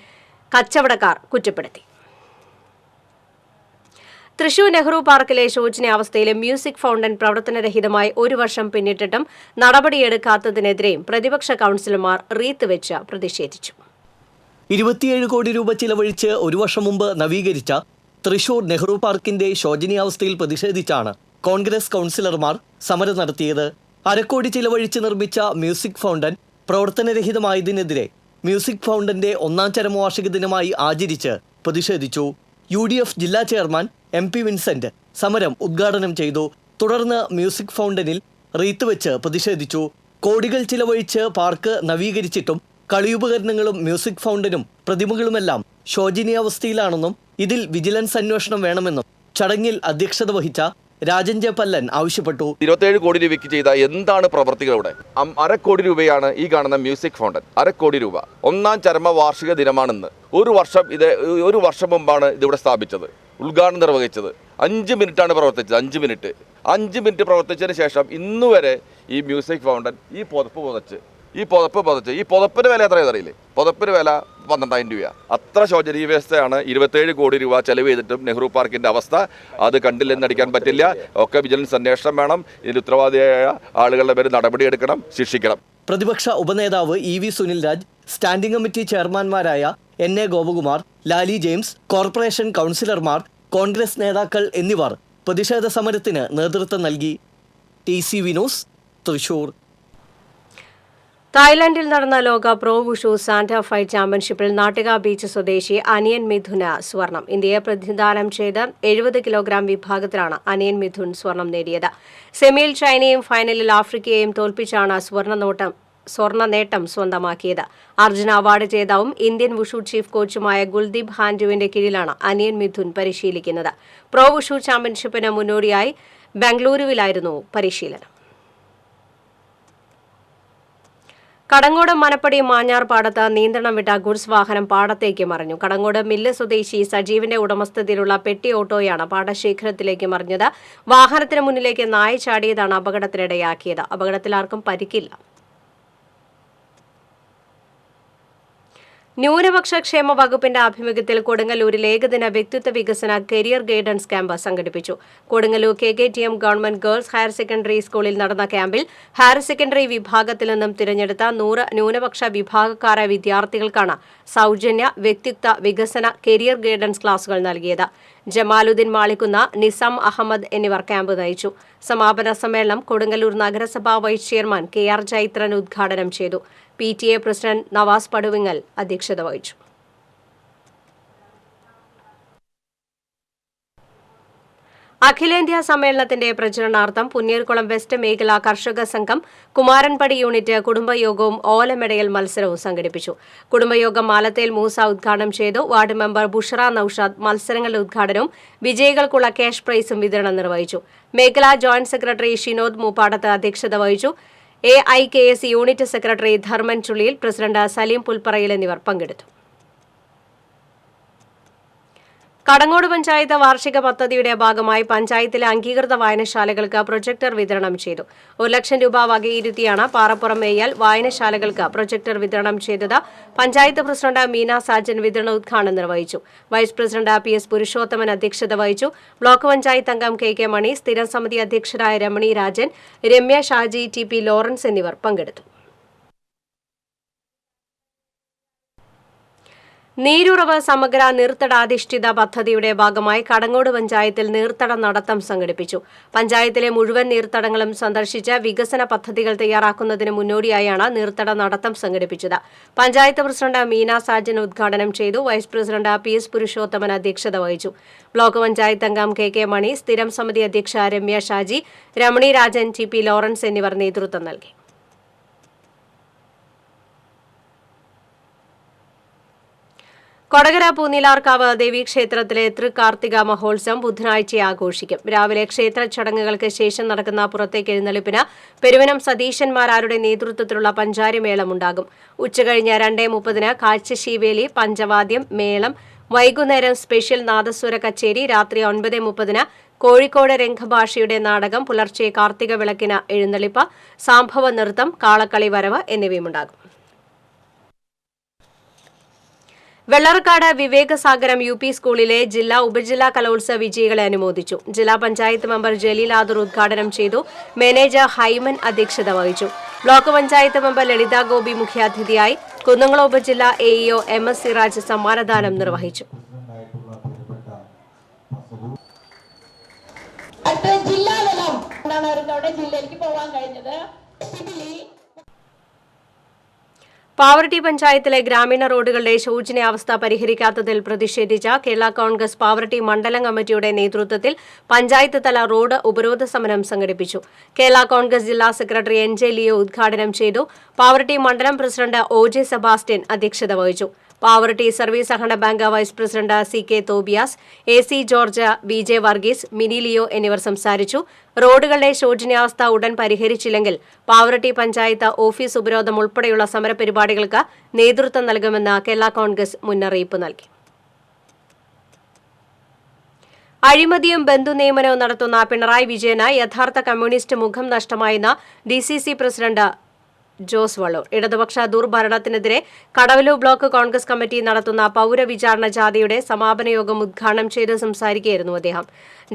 Speaker 1: കച്ചവടക്കാർ കുറ്റപ്പെടുത്തി. തൃശൂർ നെഹ്റു പാർക്കിലെ ശോചനീയാവസ്ഥയിലെ മ്യൂസിക് ഫൗണ്ടൻ പ്രവർത്തനരഹിതമായി 1 വർഷം പിന്നിട്ടിട്ടും നടപടിയെടുക്കാത്തതിനെതിരെയും പ്രതിപക്ഷ കൌൺസിലർമാർ റീത്ത് വെച്ച് പ്രതിഷേധിച്ചു.
Speaker 10: 27 കോടി രൂപ ചിലവഴിച്ച് 1 വർഷം മുമ്പ് നവീകരിച്ച തൃശൂർ നെഹ്റു പാർക്കിന്റെ ശോചനീയാവസ്ഥയിൽ പ്രതിഷേധിച്ചാണ് കോൺഗ്രസ് കൌൺസിലർമാർ സമരം നടത്തിയത്. 1/2 കോടി ചിലവഴിച്ച് നിർമ്മിച്ച മ്യൂസിക് ഫൗണ്ടൻ പ്രവർത്തനരഹിതമായതിനെതിരെ മ്യൂസിക് ഫൗണ്ടന്റെ 1ാം ചരമവാർഷിക ദിനമായി ആചരിച്ച് പ്രതിഷേധിച്ചു. UDF ജില്ലാ ചെയർമാൻ MP വിൻസെന്റ് സമരം ഉദ്ഘാടനം ചെയ്തു. തുടർന്ന് മ്യൂസിക് ഫൗണ്ടനിൽ റീത്ത് വെച്ച് പ്രതിഷേധിച്ചു. കോടികൾ ചിലവഴിച്ച് പാർക്ക് നവീകരിച്ചിട്ടും കളിയുപകരണങ്ങളും മ്യൂസിക് ഫൗണ്ടനും പ്രതിമകളുമെല്ലാം ശോചനീയാവസ്ഥയിലാണെന്നും ഇതിൽ വിജിലൻസ് അന്വേഷണം വേണമെന്നും ചടങ്ങിൽ അധ്യക്ഷത വഹിച്ച രാജൻ ജെ പല്ലൻ ആവശ്യപ്പെട്ടു.
Speaker 11: 27 കോടി രൂപയ്ക്ക് ചെയ്ത എന്താണ് പ്രവർത്തികൾ ഇവിടെ? 1/2 കോടി രൂപയാണ് ഈ കാണുന്ന മ്യൂസിക് ഫൗണ്ടൻ. 1/2 കോടി രൂപ. 1ാം ചരമവാർഷിക ദിനമാണെന്ന്. 1 വർഷം മുമ്പാണ് ഇതിവിടെ സ്ഥാപിച്ചത്, ഉദ്ഘാടനം നിർവഹിച്ചത്. 5 മിനിറ്റാണ് പ്രവർത്തിച്ചത്. 5 മിനിറ്റ് പ്രവർത്തിച്ചതിന് ശേഷം ഇന്നുവരെ ഈ മ്യൂസിക് ഫൗണ്ടൻ ഈ പുതപ്പ് പുതച്ച് ഈ പുതപ്പിന് വില എത്രയാണ് അറിയില്ലേ? പുതപ്പിന് വില 12,000 രൂപയാണ്. അത്ര ശോചനീയ വ്യവസ്ഥയാണ്. 27 കോടി രൂപ ചെലവ് ചെയ്തിട്ടും നെഹ്റു പാർക്കിന്റെ അവസ്ഥ അത് കണ്ടില്ലെന്നടിക്കാൻ പറ്റില്ല. ഒക്കെ വിജിലൻസ് അന്വേഷണം വേണം. ഇതിന് ഉത്തരവാദിയായ ആളുകളുടെ പേര് നടപടിയെടുക്കണം, ശിക്ഷിക്കണം.
Speaker 10: പ്രതിപക്ഷ ഉപനേതാവ് EV Sunil Raj, standing committee ചെയർമാൻമാരായ NA Gopakumar, Lali James, corporation കൌൺസിലർമാർ, കോൺഗ്രസ് നേതാക്കൾ എന്നിവർ പ്രതിഷേധ സമരത്തിന് നേതൃത്വം നൽകി. TCV news, Thrissur.
Speaker 1: തായ്ലാന്റിൽ നടന്ന ലോക പ്രോ വുഷു സാന്റ ഫൈറ്റ് ചാമ്പ്യൻഷിപ്പിൽ നാട്ടിക ബീച്ച് സ്വദേശി അനിയൻ മിഥുന് സ്വർണം. ഇന്ത്യയെ പ്രതിനിധാനം ചെയ്ത് 70 കിലോഗ്രാം വിഭാഗത്തിലാണ് അനിയൻ മിഥുൻ സ്വർണം നേടിയത്. സെമിയിൽ ചൈനയും ഫൈനലിൽ ആഫ്രിക്കയെയും തോൽപ്പിച്ചാണ് സ്വർണ്ണ നേട്ടം സ്വന്തമാക്കിയത്. അർജുന അവാർഡ് ജേതാവും ഇന്ത്യൻ വുഷു ചീഫ് കോച്ചുമായ ഗുൽദീപ് ഹാൻഡുവിന്റെ കീഴിലാണ് അനിയൻ മിഥുൻ പരിശീലിക്കുന്നത്. പ്രോ വുഷു ചാമ്പ്യൻഷിപ്പിന് മുന്നോടിയായി ബംഗളൂരുവിലായിരുന്നു പരിശീലനം. കടങ്ങോട് മനപ്പടി മാഞ്ഞാർ പാടത്ത് നിയന്ത്രണം വിട്ട ഗുഡ്സ് വാഹനം പാടത്തേക്ക് മറിഞ്ഞു. കടങ്ങോട് മില്ല് സ്വദേശി സജീവിന്റെ ഉടമസ്ഥതയിലുള്ള പെട്ടി ഓട്ടോയാണ് പാടശേഖരത്തിലേക്ക് മറിഞ്ഞത്. വാഹനത്തിന് മുന്നിലേക്ക് നായ ചാടിയതാണ് അപകടത്തിനിടയാക്കിയത്. അപകടത്തിൽ ആർക്കും പരിക്കില്ല. ന്യൂനപക്ഷ ക്ഷേമ വകുപ്പിന്റെ ആഭിമുഖ്യത്തിൽ കൊടുങ്ങല്ലൂരിൽ ഏകദിന വ്യക്തിത്വ വികസന കരിയർ ഗൈഡൻസ് ക്യാമ്പ് സംഘടിപ്പിച്ചു. Kodungallur KKTM government girls higher secondary സ്കൂളിൽ നടന്ന ക്യാമ്പിൽ ഹയർ സെക്കൻഡറി വിഭാഗത്തിൽ നിന്നും തിരഞ്ഞെടുത്ത 100 ന്യൂനപക്ഷ വിഭാഗക്കാരായ വിദ്യാർത്ഥികൾക്കാണ് സൗജന്യ വ്യക്തിത്വ വികസന കരിയർ ഗൈഡൻസ് ക്ലാസുകൾ നൽകിയത്. ജമാലുദ്ദീൻ മാളിക്കുന്ന, നിസാം അഹമ്മദ് എന്നിവർ ക്യാമ്പ് നയിച്ചു. സമാപന സമ്മേളനം കൊടുങ്ങല്ലൂർ നഗരസഭാ വൈസ് ചെയർമാൻ KR ചൈത്രൻ ഉദ്ഘാടനം ചെയ്തു. PTA പ്രസിഡന്റ് നവാസ് പടുവിങ്ങൽ അധ്യക്ഷത വഹിച്ചു. അഖിലേന്ത്യാ സമ്മേളനത്തിന്റെ പ്രചരണാർത്ഥം പുന്നീർകുളം വെസ്റ്റ് മേഖല കർഷക സംഘം കുമാരൻപടി യൂണിറ്റ് കുടുംബയോഗവും ഓലമെടയൽ മത്സരവും സംഘടിപ്പിച്ചു. കുടുംബയോഗം മാലത്തേൽ മൂസ ഉദ്ഘാടനം ചെയ്തു. വാർഡ് മെമ്പർ ബുഷറ നൌഷാദ് മത്സരങ്ങളുടെ ഉദ്ഘാടനവും വിജയികൾക്കുള്ള ക്യാഷ് പ്രൈസും വിതരണം നിർവഹിച്ചു. മേഖലാ ജോയിന്റ് സെക്രട്ടറി ഷിനോദ് മൂപ്പാടത്ത് അധ്യക്ഷത വഹിച്ചു. AIKS യൂണിറ്റ് സെക്രട്ടറി ധർമ്മൻ ചുള്ളിയിൽ, പ്രസിഡന്റ് സലീം പുൽപ്പറയിൽ എന്നിവർ പങ്കെടുത്തു. കടങ്ങോട് പഞ്ചായത്ത് വാർഷിക പദ്ധതിയുടെ ഭാഗമായി പഞ്ചായത്തിലെ അംഗീകൃത വായനശാലകൾക്ക് പ്രൊജക്ടർ വിതരണം ചെയ്തു. 1 ലക്ഷം രൂപ വകയിരുത്തിയാണ് പാറപ്പുറം മേയൽ വായനശാലകൾക്ക് പ്രൊജക്ടർ വിതരണം ചെയ്തത്. പഞ്ചായത്ത് പ്രസിഡന്റ് മീന സാജൻ വിതരണോദ്ഘാടനം നിർവഹിച്ചു. വൈസ് പ്രസിഡന്റ് PS പുരുഷോത്തമൻ അധ്യക്ഷത വഹിച്ചു. ബ്ലോക്ക് പഞ്ചായത്ത് അംഗം KK മണി, സ്ഥിരം സമിതി അധ്യക്ഷരായ രമണി രാജൻ, രമ്യ ഷാജി, TP ലോറൻസ് എന്നിവർ പങ്കെടുത്തു. നീരുറവ് സമഗ്ര നീർത്തടാധിഷ്ഠിത പദ്ധതിയുടെ ഭാഗമായി കടങ്ങോട് പഞ്ചായത്തിൽ നീർത്തട നടത്തം സംഘടിപ്പിച്ചു. പഞ്ചായത്തിലെ മുഴുവൻ നീർത്തടങ്ങളും സന്ദർശിച്ച് വികസന പദ്ധതികൾ തയ്യാറാക്കുന്നതിന് മുന്നോടിയായാണ് നീർത്തട നടത്തം സംഘടിപ്പിച്ചത്. പഞ്ചായത്ത് പ്രസിഡന്റ് മീന സാജൻ ഉദ്ഘാടനം ചെയ്തു. വൈസ് പ്രസിഡന്റ് PS പുരുഷോത്തമൻ അധ്യക്ഷത വഹിച്ചു. ബ്ലോക്ക് പഞ്ചായത്ത് അംഗം KK മണി, സ്ഥിരം സമിതി അധ്യക്ഷ രമ്യ ഷാജി, രമണി രാജൻ, TP ലോറൻസ് എന്നിവർ നേതൃത്വം നൽകി. കൊടകര പൂനിലാർക്കാവ് ദേവീക്ഷേത്രത്തിലെ തൃകാർത്തിക മഹോത്സവം ബുധനാഴ്ച ആഘോഷിക്കും. രാവിലെ ക്ഷേത്ര ചടങ്ങുകൾക്ക് ശേഷം നടക്കുന്ന പുറത്തേക്ക് എഴുന്നള്ളിപ്പിന് പെരുവനം സതീശന്മാരുടെ നേതൃത്വത്തിലുള്ള പഞ്ചാരിമേളം ഉണ്ടാകും. ഉച്ചകഴിഞ്ഞ് 2:30 കാഴ്ചശീവേലി, പഞ്ചവാദ്യം, മേളം, വൈകുന്നേരം സ്പെഷ്യൽ നാദസ്വര കച്ചേരി, രാത്രി 9:30 കോഴിക്കോട് രംഗഭാഷയുടെ നാടകം, പുലർച്ചെ കാർത്തിക വിളക്കിന് എഴുന്നള്ളിപ്പ്, സാംഭവ നൃത്തം, കാളക്കളി വരവ് എന്നിവയുമുണ്ടാകും. വെള്ളറക്കാട് വിവേകസാഗരം UP സ്കൂളിലെ ജില്ലാ ഉപജില്ലാ കലോത്സവ വിജയികളെ അനുമോദിച്ചു. ജില്ലാ പഞ്ചായത്ത് മെമ്പർ ജലീൽ ആദർ ഉദ്ഘാടനം ചെയ്തു. മാനേജർ ഹൈമൻ അധ്യക്ഷത വഹിച്ചു. ബ്ലോക്ക് പഞ്ചായത്ത് മെമ്പർ ലളിത ഗോപി മുഖ്യാതിഥിയായി. കുന്നംകുളം ഉപജില്ലാ AEO MS സിറാജ് സമ്മാനദാനം നിർവഹിച്ചു. പാവറട്ടി പഞ്ചായത്തിലെ ഗ്രാമീണ റോഡുകളുടെ ശോചനീയാവസ്ഥ പരിഹരിക്കാത്തതിൽ പ്രതിഷേധിച്ച കേരള കോൺഗ്രസ് പാവറട്ടി മണ്ഡലം കമ്മിറ്റിയുടെ നേതൃത്വത്തിൽ പഞ്ചായത്ത് തല റോഡ് ഉപരോധ സമരം സംഘടിപ്പിച്ചു. കേരള കോൺഗ്രസ് ജില്ലാ സെക്രട്ടറി NJ ലിയോ ഉദ്ഘാടനം ചെയ്തു. പാവറട്ടി മണ്ഡലം പ്രസിഡന്റ് OJ സെബാസ്റ്റ്യൻ അധ്യക്ഷത വഹിച്ചു. പാവറട്ടി സർവീസ് സഹകരണ bank vice president CK Tobias, AC George, VJ Varghese, Mini Leo എന്നിവർ സംസാരിച്ചു. റോഡുകളുടെ ശോചനീയാവസ്ഥ ഉടൻ പരിഹരിച്ചില്ലെങ്കിൽ പാവറട്ടി പഞ്ചായത്ത് ഓഫീസ് ഉപരോധം ഉൾപ്പെടെയുള്ള സമരപരിപാടികൾക്ക് നേതൃത്വം നൽകുമെന്ന് കേരള കോൺഗ്രസ് മുന്നറിയിപ്പ് നൽകി. അഴിമതിയും ബന്ധുനിയമനവും നടത്തുന്ന പിണറായി വിജയന് യഥാർത്ഥ കമ്മ്യൂണിസ്റ്റ് മുഖം നഷ്ടമായെന്ന് DCC പ്രസിഡന്റ് ജോസ് വള്ളൂർ. ഇടതുപക്ഷ ദുർഭരണത്തിനെതിരെ കടവല്ലൂർ ബ്ലോക്ക് കോൺഗ്രസ് കമ്മിറ്റി നടത്തുന്ന പൌരവിചാരണ ജാഥയുടെ സമാപന യോഗം ഉദ്ഘാടനം ചെയ്ത് സംസാരിക്കുകയായിരുന്നു അദ്ദേഹം.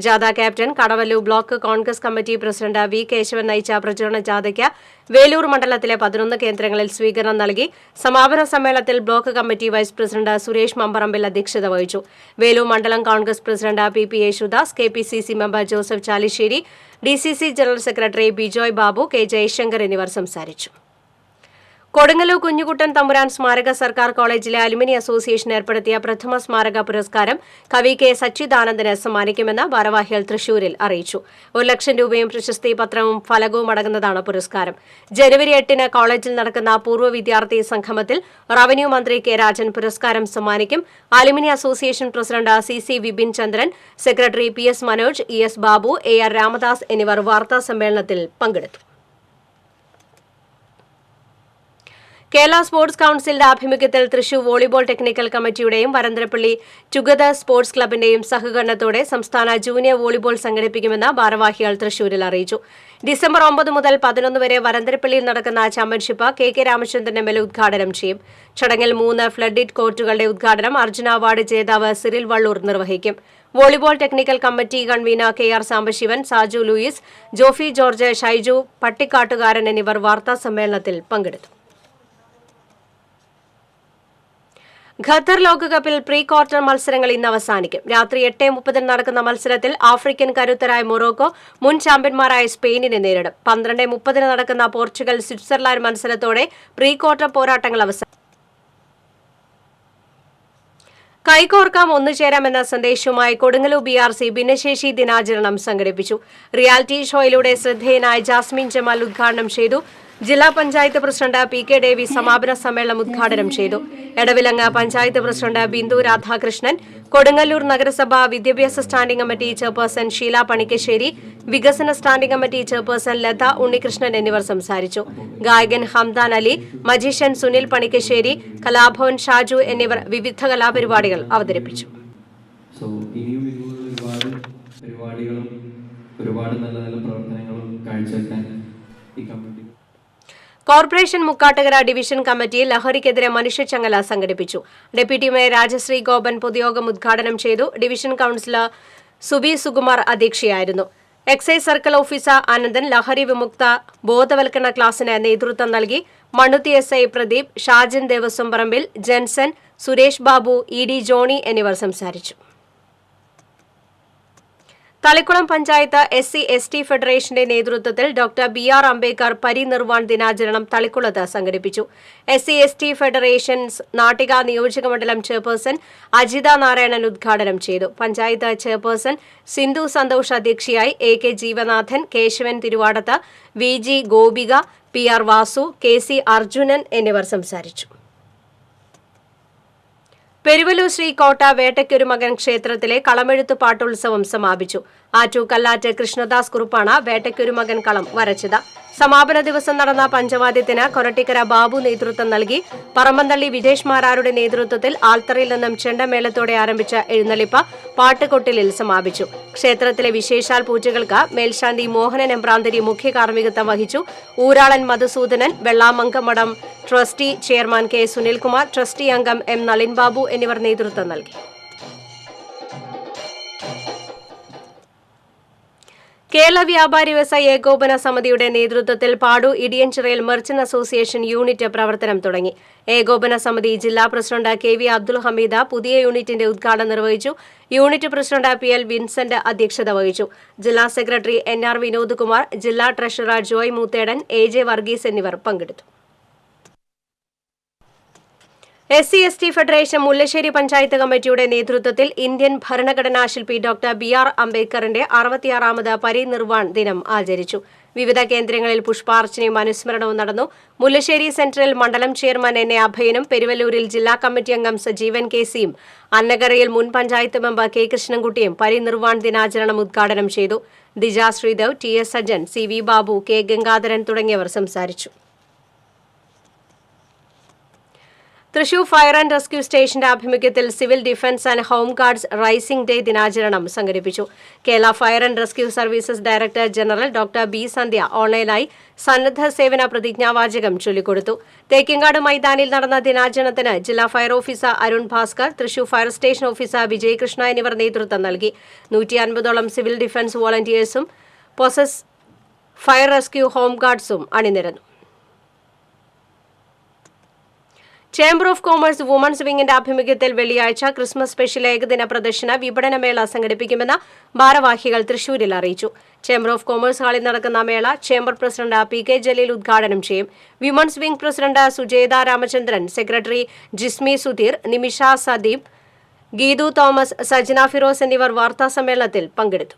Speaker 1: ജാഥ captain Kadavallur block Congress committee president V Kesavan നയിച്ച പ്രചരണ ജാഥയ്ക്ക് വേലൂർ മണ്ഡലത്തിലെ 11 കേന്ദ്രങ്ങളിൽ സ്വീകരണം നൽകി. സമാപന സമ്മേളനത്തിൽ block committee vice president Suresh മമ്പറമ്പിൽ അധ്യക്ഷത വഹിച്ചു. വേലൂർ മണ്ഡലം Congress president PP Yesudas, KPCC member Joseph Chalissery, DCC general secretary Bijoy Babu, K Jayashankar എന്നിവർ സംസാരിച്ചു. കൊടുങ്ങല്ലൂർ കുഞ്ഞുകുട്ടൻ തമ്പുരാൻ സ്മാരക സർക്കാർ കോളേജിലെ അലുമിനി അസോസിയേഷൻ ഏർപ്പെടുത്തിയ പ്രഥമ സ്മാരക പുരസ്കാരം കവി K സച്ചിദാനന്ദന് സമ്മാനിക്കുമെന്ന് ഭാരവാഹികൾ തൃശൂരിൽ അറിയിച്ചു. 1 ലക്ഷം രൂപയും പ്രശസ്തി പത്രവും ഫലകവും അടങ്ങുന്നതാണ് പുരസ്കാരം. ജനുവരി 8 കോളേജിൽ നടക്കുന്ന പൂർവ്വ വിദ്യാർത്ഥി സംഗമത്തിൽ റവന്യൂ മന്ത്രി K രാജൻ പുരസ്കാരം സമ്മാനിക്കും. Alumni association president CC Vipin Chandran, secretary PS Manoj, ES Babu, AR Ramadas എന്നിവർ വാർത്താ സമ്മേളനത്തിൽ പങ്കെടുത്തു. കേരള സ്പോർട്സ് കൌൺസിലിന്റെ ആഭിമുഖ്യത്തിൽ തൃശൂർ വോളിബോൾ ടെക്നിക്കൽ കമ്മിറ്റിയുടെയും വരന്തരപ്പള്ളി ടുഗദർ സ്പോർട്സ് ക്ലബിന്റെയും സഹകരണത്തോടെ സംസ്ഥാന ജൂനിയർ വോളിബോൾ സംഘടിപ്പിക്കുമെന്ന് ഭാരവാഹികൾ തൃശൂരിൽ അറിയിച്ചു. ഡിസംബർ 9 മുതൽ 11 വരെ വരന്തരപ്പള്ളിയിൽ നടക്കുന്ന ചാമ്പ്യൻഷിപ്പ് KK രാമചന്ദ്രൻ ML ഉദ്ഘാടനം ചെയ്യും. ചടങ്ങിൽ 3 ഫ്ലഡിഡ് കോർട്ടുകളുടെ ഉദ്ഘാടനം അർജുന അവാർഡ് ജേതാവ് സിറിൽ വള്ളൂർ നിർവഹിക്കും. Volleyball technical committee convener KR Sambasivan, Saju Louis, Jofy George, Shaiju Pattikkattukaran എന്നിവർ വാർത്താ സമ്മേളനത്തിൽ പങ്കെടുത്തു. ഖത്തർ ലോകകപ്പിൽ പ്രീ ക്വാർട്ടർ മത്സരങ്ങൾ ഇന്ന് അവസാനിക്കും. രാത്രി 8:30 നടക്കുന്ന മത്സരത്തിൽ ആഫ്രിക്കൻ കരുത്തരായ മൊറോക്കോ മുൻ ചാമ്പ്യന്മാരായ സ്പെയിനിനെ നേരിടും. 12:30 നടക്കുന്ന പോർച്ചുഗൽ സ്വിറ്റ്സർലാൻഡ് മത്സരത്തോടെ പ്രീ ക്വാർട്ടർ പോരാട്ടങ്ങൾ അവസാനിക്കും. കൈകോർക്കാം ഒന്നുചേരാമെന്ന സന്ദേശവുമായി കൊടുങ്ങല്ലൂർ BRC ഭിന്നശേഷി ദിനാചരണം സംഘടിപ്പിച്ചു. റിയാലിറ്റി ഷോയിലൂടെ ശ്രദ്ധേയനായ ജാസ്മിൻ ജമാൽ ഉദ്ഘാടനം ചെയ്തു. ജില്ലാ പഞ്ചായത്ത് പ്രസിഡന്റ് PK ഡേവിസ് സമാപന സമ്മേളനം ഉദ്ഘാടനം ചെയ്തു. എടവിലങ്ങ് പഞ്ചായത്ത് പ്രസിഡന്റ് ബിന്ദു രാധാകൃഷ്ണൻ, കൊടുങ്ങല്ലൂർ നഗരസഭ വിദ്യാഭ്യാസ standing committee chairperson Sheela Panikkassery, വികസന standing committee chairperson Latha Unnikrishnan എന്നിവർ സംസാരിച്ചു. ഗായകൻ ഹംദാൻ അലി, മജീഷ്യൻ സുനിൽ പണിക്കശ്ശേരി, കലാഭവൻ ഷാജു എന്നിവർ വിവിധ കലാപരിപാടികൾ അവതരിപ്പിച്ചു.
Speaker 12: ഒരുപാട് നല്ല നല്ല പ്രവർത്തനങ്ങളും കാഴ്ചവെക്കാൻ ഈ committee
Speaker 1: corporation Mukkattukara division committee ലഹരിക്കെതിരെ മനുഷ്യച്ചങ്ങല സംഘടിപ്പിച്ചു. ഡെപ്യൂട്ടി മേയർ രാജശ്രീ ഗോപൻ പൊതുയോഗം ഉദ്ഘാടനം ചെയ്തു. ഡിവിഷൻ കൌൺസിലർ സുബി സുകുമാർ അധ്യക്ഷയായിരുന്നു. എക്സൈസ് സർക്കിൾ ഓഫീസർ ആനന്ദൻ ലഹരി വിമുക്ത ബോധവൽക്കരണ ക്ലാസിന് നേതൃത്വം നൽകി. മണ്ണുത്തി SI പ്രദീപ്, ഷാജൻ ദേവസ്വം പറമ്പിൽ, Jenson, Suresh Babu, ED Johnny എന്നിവർ സംസാരിച്ചു. തളിക്കുളം പഞ്ചായത്ത് SC/ST ഫെഡറേഷന്റെ നേതൃത്വത്തിൽ ഡോക്ടർ BR അംബേദ്കർ പരിനിർവാൺ ദിനാചരണം തളിക്കുളത്ത് സംഘടിപ്പിച്ചു. SC/ST ഫെഡറേഷൻ നാട്ടിക നിയോജകമണ്ഡലം ചെയർപേഴ്സൺ അജിത നാരായണൻ ഉദ്ഘാടനം ചെയ്തു. പഞ്ചായത്ത് ചെയർപേഴ്സൺ സിന്ധു സന്തോഷ് അധ്യക്ഷയായി. AK ജീവനാഥൻ, Keshavan തിരുവാടത്ത്, VG Gopika, PR Vasu, KC Arjunan എന്നിവർ സംസാരിച്ചു. പെരുവലൂർ ശ്രീ കോട്ട വേട്ടയ്ക്കൊരു മകൻ ക്ഷേത്രത്തിലെ കളമെഴുത്തു പാട്ടുത്സവം സമാപിച്ചു. ആറ്റു കല്ലാറ്റ് കൃഷ്ണദാസ് കുറുപ്പാണ് വേട്ടയ്ക്കൊരു മകൻ കളം വരച്ചത്. സമാപന ദിവസം നടന്ന പഞ്ചവാദ്യത്തിന് കൊരട്ടിക്കര ബാബു നേതൃത്വം നൽകി. പറമ്പന്തള്ളി വിജേഷ് മാരാരുടെ നേതൃത്വത്തിൽ ആൽത്തറയിൽ നിന്നും ചെണ്ടമേളത്തോടെ ആരംഭിച്ച എഴുന്നള്ളിപ്പ് പാട്ടുകൊട്ടിലിൽ സമാപിച്ചു. ക്ഷേത്രത്തിലെ വിശേഷാൽ പൂജകൾക്ക് മേൽശാന്തി മോഹനൻ എമ്പ്രാന്തരി മുഖ്യ കാർമ്മികത്വം വഹിച്ചു. ഊരാളൻ Madhusoodanan, Vellamangamadam trustee chairman K Sunilkumar, trustee അംഗം എം നളിൻ ബാബു എന്നിവർ നേതൃത്വം നൽകി. കേരള വ്യാപാരി വ്യവസായി ഏകോപന സമിതിയുടെ നേതൃത്വത്തിൽ പാടു ഇടിയഞ്ചിറയിൽ മെർച്ചന്റ് അസോസിയേഷൻ യൂണിറ്റ് പ്രവർത്തനം തുടങ്ങി. ഏകോപന സമിതി ജില്ലാ president K V Abdul Hameed പുതിയ യൂണിറ്റിന്റെ ഉദ്ഘാടനം നിർവഹിച്ചു. Unit president P L Vincent അധ്യക്ഷത വഹിച്ചു. ജില്ലാ സെക്രട്ടറി എൻ ആർ വിനോദ് കുമാർ, ജില്ലാ treasurer Joy Moothedan, A J Varghese എന്നിവർ പങ്കെടുത്തു. SC/ST ഫെഡറേഷൻ മുല്ലശ്ശേരി പഞ്ചായത്ത് കമ്മിറ്റിയുടെ നേതൃത്വത്തിൽ ഇന്ത്യൻ ഭരണഘടനാ ശില്പി ഡോക്ടർ BR അംബേദ്കറിന്റെ 66ാമത് പരിനിർവാൺ ദിനം ആചരിച്ചു. വിവിധ കേന്ദ്രങ്ങളിൽ പുഷ്പാർച്ചനയും അനുസ്മരണവും നടന്നു. മുല്ലശ്ശേരി സെൻട്രൽ മണ്ഡലം ചെയർമാൻ NA അഭയനും പെരുവല്ലൂരിൽ ജില്ലാ കമ്മിറ്റി അംഗം സജീവൻ KCയും അന്നഗരയിൽ മുൻ പഞ്ചായത്ത് മെമ്പർ K കൃഷ്ണൻകുട്ടിയും പരിനിർവാൺ ദിനാചരണം ഉദ്ഘാടനം ചെയ്തു. ദിജ Sreedev, TS Sajjan, CV Babu, K Gangadharan തുടങ്ങിയവർ സംസാരിച്ചു. തൃശൂർ ഫയർ ആൻഡ് റെസ്ക്യൂ സ്റ്റേഷന്റെ ആഭിമുഖ്യത്തിൽ civil defence and home guards rising day ദിനാചരണം സംഘടിപ്പിച്ചു. Kerala fire and rescue services director general doctor B സന്ധ്യ ഓൺലൈനായി സന്നദ്ധ സേവന പ്രതിജ്ഞാവാചകം ചൊല്ലിക്കൊടുത്തു. തേക്കിങ്ങാട് മൈതാനിൽ നടന്ന ദിനാചരണത്തിന് ജില്ലാ fire officer Arun Bhaskar, Thrissur fire station officer Vijayakrishna എന്നിവർ നേതൃത്വം നൽകി. 150ഓളം സിവിൽ ഡിഫൻസ് വോളണ്ടിയേഴ്സും പൊസസ് ഫയർ റെസ്ക്യൂ ഹോം ഗാർഡ്സും അണിനിരന്നു. ചേംബർ ഓഫ് കോമേഴ്സ് വുമൺസ് വിംഗിന്റെ ആഭിമുഖ്യത്തിൽ വെള്ളിയാഴ്ച ക്രിസ്മസ് സ്പെഷ്യൽ ഏകദിന പ്രദർശന വിപണനമേള സംഘടിപ്പിക്കുമെന്ന് ഭാരവാഹികൾ തൃശൂരിൽ അറിയിച്ചു. ചേംബർ ഓഫ് കോമേഴ്സ് ഹാളിൽ നടക്കുന്ന മേള ചേംബർ പ്രസിഡന്റ് PK ജലീൽ ഉദ്ഘാടനം ചെയ്യും. Women's wing president Sujetha Ramachandran, secretary Jismi Sudheer, Nimisha Sadeep, Geethu Thomas, Sajna Firoz എന്നിവർ വാർത്താസമ്മേളനത്തിൽ പങ്കെടുത്തു.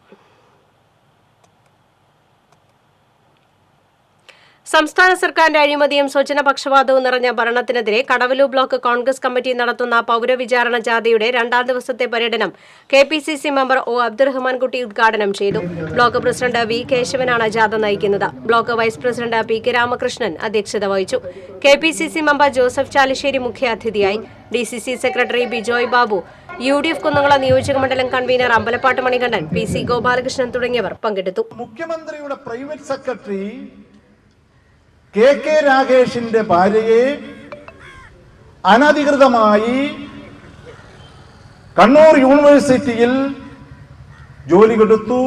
Speaker 1: സംസ്ഥാന സർക്കാരിന്റെ അഴിമതിയും സ്വജനപക്ഷപാതവും നിറഞ്ഞ ഭരണത്തിനെതിരെ കടവല്ലൂർ ബ്ലോക്ക് കോൺഗ്രസ് കമ്മിറ്റി നടത്തുന്ന പൌരവിചാരണ ജാഥയുടെ 2ാം ദിവസത്തെ പര്യടനം KPCC മെമ്പർ O അബ്ദുറഹ്മാൻകുട്ടി ഉദ്ഘാടനം ചെയ്തു. ബ്ലോക്ക് പ്രസിഡന്റ് V കേശവനാണ് ജാഥ നയിക്കുന്നത്. Block vice president PK Ramakrishnan അധ്യക്ഷത വഹിച്ചു. KPCC മെമ്പർ ജോസഫ് ചാലിശ്ശേരി മുഖ്യാതിഥിയായി. DCC secretary Bijoy Babu, UDF Kunnamkulam നിയോജകമണ്ഡലം കൺവീനർ അമ്പലപ്പാട്ട് മണികണ്ഠൻ, PC ഗോപാലകൃഷ്ണൻ തുടങ്ങിയവർ പങ്കെടുത്തു.
Speaker 13: മുഖ്യമന്ത്രിയുടെ പ്രൈവറ്റ് സെക്രട്ടറി KK രാഗേഷിന്റെ ഭാര്യയെ അനധികൃതമായി കണ്ണൂർ യൂണിവേഴ്സിറ്റിയിൽ ജോലി കൊടുത്തു.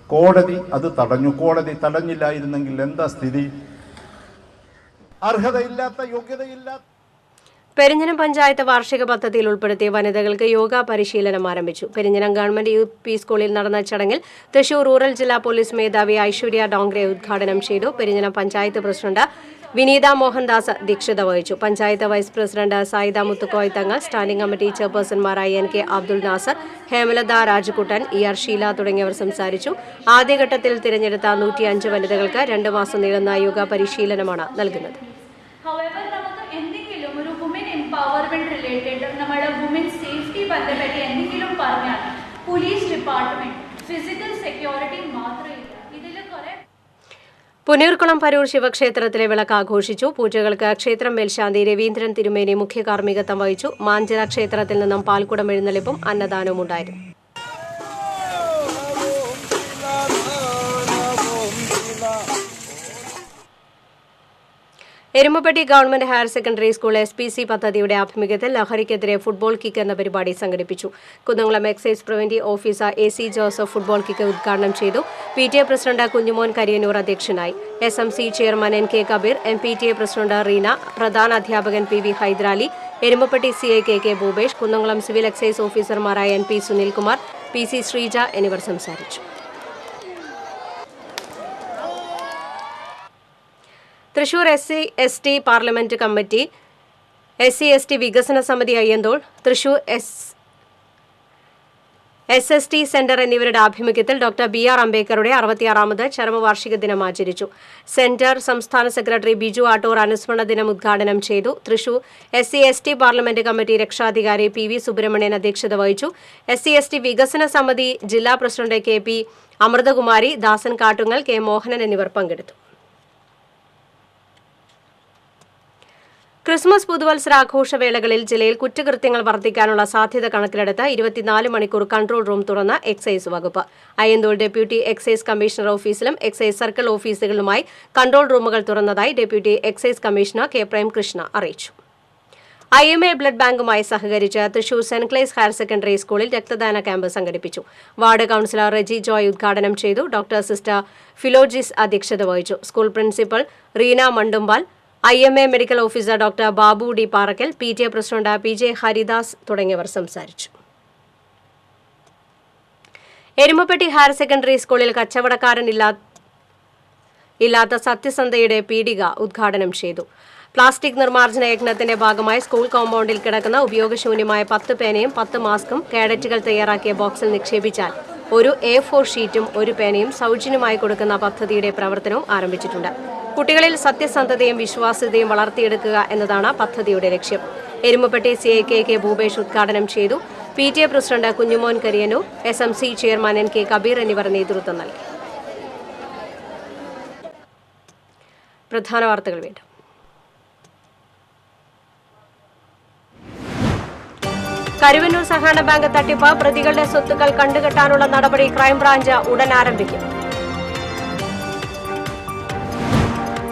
Speaker 13: കോടതി അത് തടഞ്ഞു. കോടതി തടഞ്ഞില്ലായിരുന്നെങ്കിൽ എന്താ സ്ഥിതി? അർഹതയില്ലാത്ത, യോഗ്യതയില്ലാത്ത.
Speaker 1: പെരിഞ്ഞനം പഞ്ചായത്ത് വാർഷിക പദ്ധതിയിൽ ഉൾപ്പെടുത്തിയ വനിതകൾക്ക് യോഗ പരിശീലനം ആരംഭിച്ചു. പെരിഞ്ഞനം ഗവൺമെന്റ് UP സ്കൂളിൽ നടന്ന ചടങ്ങിൽ തൃശൂർ റൂറൽ ജില്ലാ പോലീസ് മേധാവി ഐശ്വര്യ ഡോങ്റെ ഉദ്ഘാടനം ചെയ്തു. പെരിഞ്ഞനം പഞ്ചായത്ത് പ്രസിഡന്റ് വിനീത മോഹൻദാസ് അധ്യക്ഷത വഹിച്ചു. Panchayat vice president Sayida Muthukoya Thangal, standing committee ചെയർപേഴ്സൺമാരായ NK അബ്ദുൽ നാസർ, ഹേമലത രാജകുട്ടൻ, ER ഷീല തുടങ്ങിയവർ സംസാരിച്ചു. ആദ്യഘട്ടത്തിൽ തിരഞ്ഞെടുത്ത 105 വനിതകൾക്ക് 2 മാസം നീളുന്ന യോഗ പരിശീലനമാണ് നൽകുന്നത്.
Speaker 14: എംപവർമെന്റ് റിലേറ്റഡ് നമ്മുടെ വുമൻ സേഫ്റ്റി ബന്ധപ്പെട്ട് എന്തെങ്കിലും പറഞ്ഞാൽ പോലീസ് ഡിപ്പാർട്ട്മെന്റ് ഫിസിക്കൽ സെക്യൂരിറ്റി മാത്രമേ ഇതിൽ കുറെ.
Speaker 1: പുനീർകുളം പരൂർ ശിവക്ഷേത്രത്തിലെ വിളക്ക് ആഘോഷിച്ചു. പൂജകൾക്ക് ക്ഷേത്രം മേൽശാന്തി രവീന്ദ്രൻ തിരുമേനി മുഖ്യ കാർമ്മികത്വം വഹിച്ചു. മാഞ്ചിറ ക്ഷേത്രത്തിൽ നിന്നും പാൽക്കുടം എഴുന്നള്ളിപ്പും അന്നദാനവും ഉണ്ടായിരുന്നു. Erumapetty government higher secondary school SPC പദ്ധതിയുടെ ആഭിമുഖ്യത്തിൽ ലഹരിക്കെതിരെ ഫുട്ബോൾ കിക്ക് എന്ന പരിപാടി സംഘടിപ്പിച്ചു. Kunnamkulam excise preventive officer AC Joseph football kick ഉദ്ഘാടനം ചെയ്തു. PTA പ്രസിഡന്റ് കുഞ്ഞുമോൻ കരിയന്നൂർ അധ്യക്ഷനായി. SMC chairman NK Kabeer, MPTA president Reena, പ്രധാന അധ്യാപകൻ PV Hyderali, Erumapetty CI KK Bhupesh, Kunnamkulam civil excise ഓഫീസർമാരായ NP സുനിൽകുമാർ, PC ശ്രീജ എന്നിവർ സംസാരിച്ചു. Thrissur SC/ST parliament committee, SC/ST വികസന സമിതി അയ്യന്തോൾ, തൃശൂർ SST സെന്റർ എന്നിവരുടെ ആഭിമുഖ്യത്തിൽ ഡോക്ടർ BR അംബേദ്കറുടെ 66ാമത് ചരമവാർഷിക ദിനം ആചരിച്ചു. സെന്റർ സംസ്ഥാന സെക്രട്ടറി ബിജു ആട്ടൂർ അനുസ്മരണ ദിനം ഉദ്ഘാടനം ചെയ്തു. തൃശൂർ SC/ST പാർലമെന്റ് കമ്മിറ്റി രക്ഷാധികാരി PV സുബ്രഹ്മണ്യൻ അധ്യക്ഷത വഹിച്ചു. SC/ST വികസന സമിതി ജില്ലാ പ്രസിഡന്റ് KP അമൃതകുമാരി, ദാസൻ കാട്ടുങ്ങൽ, K മോഹനൻ എന്നിവർ പങ്കെടുത്തു. ക്രിസ്മസ് പുതുവത്സരാഘോഷവേളകളിൽ ജില്ലയിൽ കുറ്റകൃത്യങ്ങൾ വർദ്ധിക്കാനുള്ള സാധ്യത കണക്കിലെടുത്ത് 24 മണിക്കൂർ കൺട്രോൾ റൂം തുറന്ന എക്സൈസ് വകുപ്പ്. അയ്യന്തോൾ ഡെപ്യൂട്ടി എക്സൈസ് കമ്മീഷണർ ഓഫീസിലും എക്സൈസ് സർക്കിൾ ഓഫീസുകളിലുമായി കൺട്രോൾ റൂമുകൾ തുറന്നതായി deputy excise commissioner K Premkrishna അറിയിച്ചു. IMA ബ്ലഡ് ബാങ്കുമായി സഹകരിച്ച് Thrissur saint Clare's higher secondary സ്കൂളിൽ രക്തദാന ക്യാമ്പ് സംഘടിപ്പിച്ചു. വാർഡ് കൌൺസിലർ റെജി ജോയ് ഉദ്ഘാടനം ചെയ്തു. ഡോക്ടർ സിസ്റ്റർ ഫിലോജിസ് അധ്യക്ഷത വഹിച്ചു. School principal Reena Mandumpal, IMA medical officer doctor Babu D Parakkal, PTA president PJ Haridas തുടങ്ങിയവർ സംസാരിച്ചു. എരുമപ്പെട്ടി ഹയർ സെക്കൻഡറി സ്കൂളിൽ കച്ചവടക്കാരനില്ലാത്ത സത്യസന്ധയുടെ പീടിക ഉദ്ഘാടനം ചെയ്തു. പ്ലാസ്റ്റിക് നിർമ്മാർജ്ജന യജ്ഞത്തിന്റെ ഭാഗമായി സ്കൂൾ കോമ്പൗണ്ടിൽ കിടക്കുന്ന ഉപയോഗശൂന്യമായ 10 പേനയും 10 മാസ്കും കേഡറ്റുകൾ തയ്യാറാക്കിയ ബോക്സിൽ നിക്ഷേപിച്ചാൽ ഒരു A4 ഷീറ്റും ഒരു പേനയും സൗജന്യമായി കൊടുക്കുന്ന പദ്ധതിയുടെ പ്രവർത്തനവും ആരംഭിച്ചിട്ടുണ്ട്. കുട്ടികളിൽ സത്യസന്ധതയും വിശ്വാസ്യതയും വളർത്തിയെടുക്കുക എന്നതാണ് പദ്ധതിയുടെ ലക്ഷ്യം. എരുമപ്പെട്ടി CI KK ഭൂപേഷ് ഉദ്ഘാടനം ചെയ്തു. PTA president Kunjumon Kariyannur, SMC chairman NK Kabeer എന്നിവർ നേതൃത്വം നൽകി. പ്രധാന വാർത്തകൾ വീണ്ടും. കരുവന്നൂർ സഹകരണ ബാങ്ക് തട്ടിപ്പ്, പ്രതികളുടെ സ്വത്തുക്കൾ കണ്ടുകെട്ടാനുള്ള നടപടി ക്രൈംബ്രാഞ്ച് ഉടൻ ആരംഭിക്കും.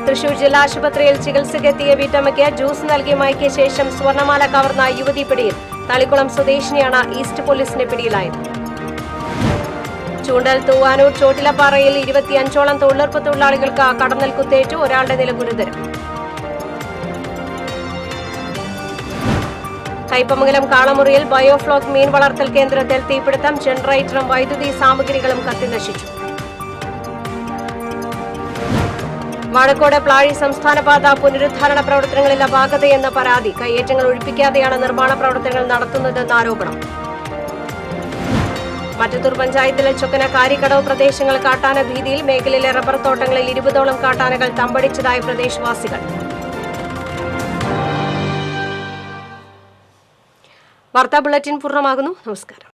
Speaker 1: തൃശൂർ ജില്ലാ ആശുപത്രിയിൽ ചികിത്സയ്ക്കെത്തിയ വീട്ടമ്മയ്ക്ക് ജ്യൂസ് നൽകി മയക്കിയ ശേഷം സ്വർണ്ണമാല കവർന്ന യുവതി പിടിയിൽ. തളിക്കുളം സ്വദേശിനിയാണ് ഈസ്റ്റ് പോലീസിന്റെ പിടിയിലായത്. ചൂണ്ടൽ തൂവാനൂർ ചോട്ടിലപ്പാറയിൽ 25ഓളം തൊഴിലുറപ്പ് തൊഴിലാളികൾക്ക് കടന്നൽ കുത്തേറ്റു. ഒരാളുടെ നില ഗുരുതരം. കയ്പമംഗലം കാളമുറിയിൽ ബയോഫ്ലോക്ക് മീൻ വളർത്തൽ കേന്ദ്രത്തിൽ തീപിടുത്തം. ജനറേറ്ററും വൈദ്യുതി സാമഗ്രികളും കത്തിനശിച്ചു. വാഴക്കോട് പ്ലാഴി സംസ്ഥാനപാത പുനരുദ്ധാരണ പ്രവർത്തനങ്ങളിൽ അപാകതയെന്ന പരാതി. കയ്യേറ്റങ്ങൾ ഒഴിപ്പിക്കാതെയാണ് നിർമ്മാണ പ്രവർത്തനങ്ങൾ നടത്തുന്നതെന്ന് ആരോപണം. മറ്റത്തൂർ പഞ്ചായത്തിലെ ചൊക്കന കാരിക്കടവ് പ്രദേശങ്ങൾ കാട്ടാന ഭീതിയിൽ. മേഖലയിലെ റബ്ബർ തോട്ടങ്ങളിൽ 20ഓളം കാട്ടാനകൾ തമ്പടിച്ചതായി പ്രദേശവാസികൾ. വാർത്താ ബുള്ളറ്റിൻ പൂർണ്ണമാകുന്നു. നമസ്കാരം.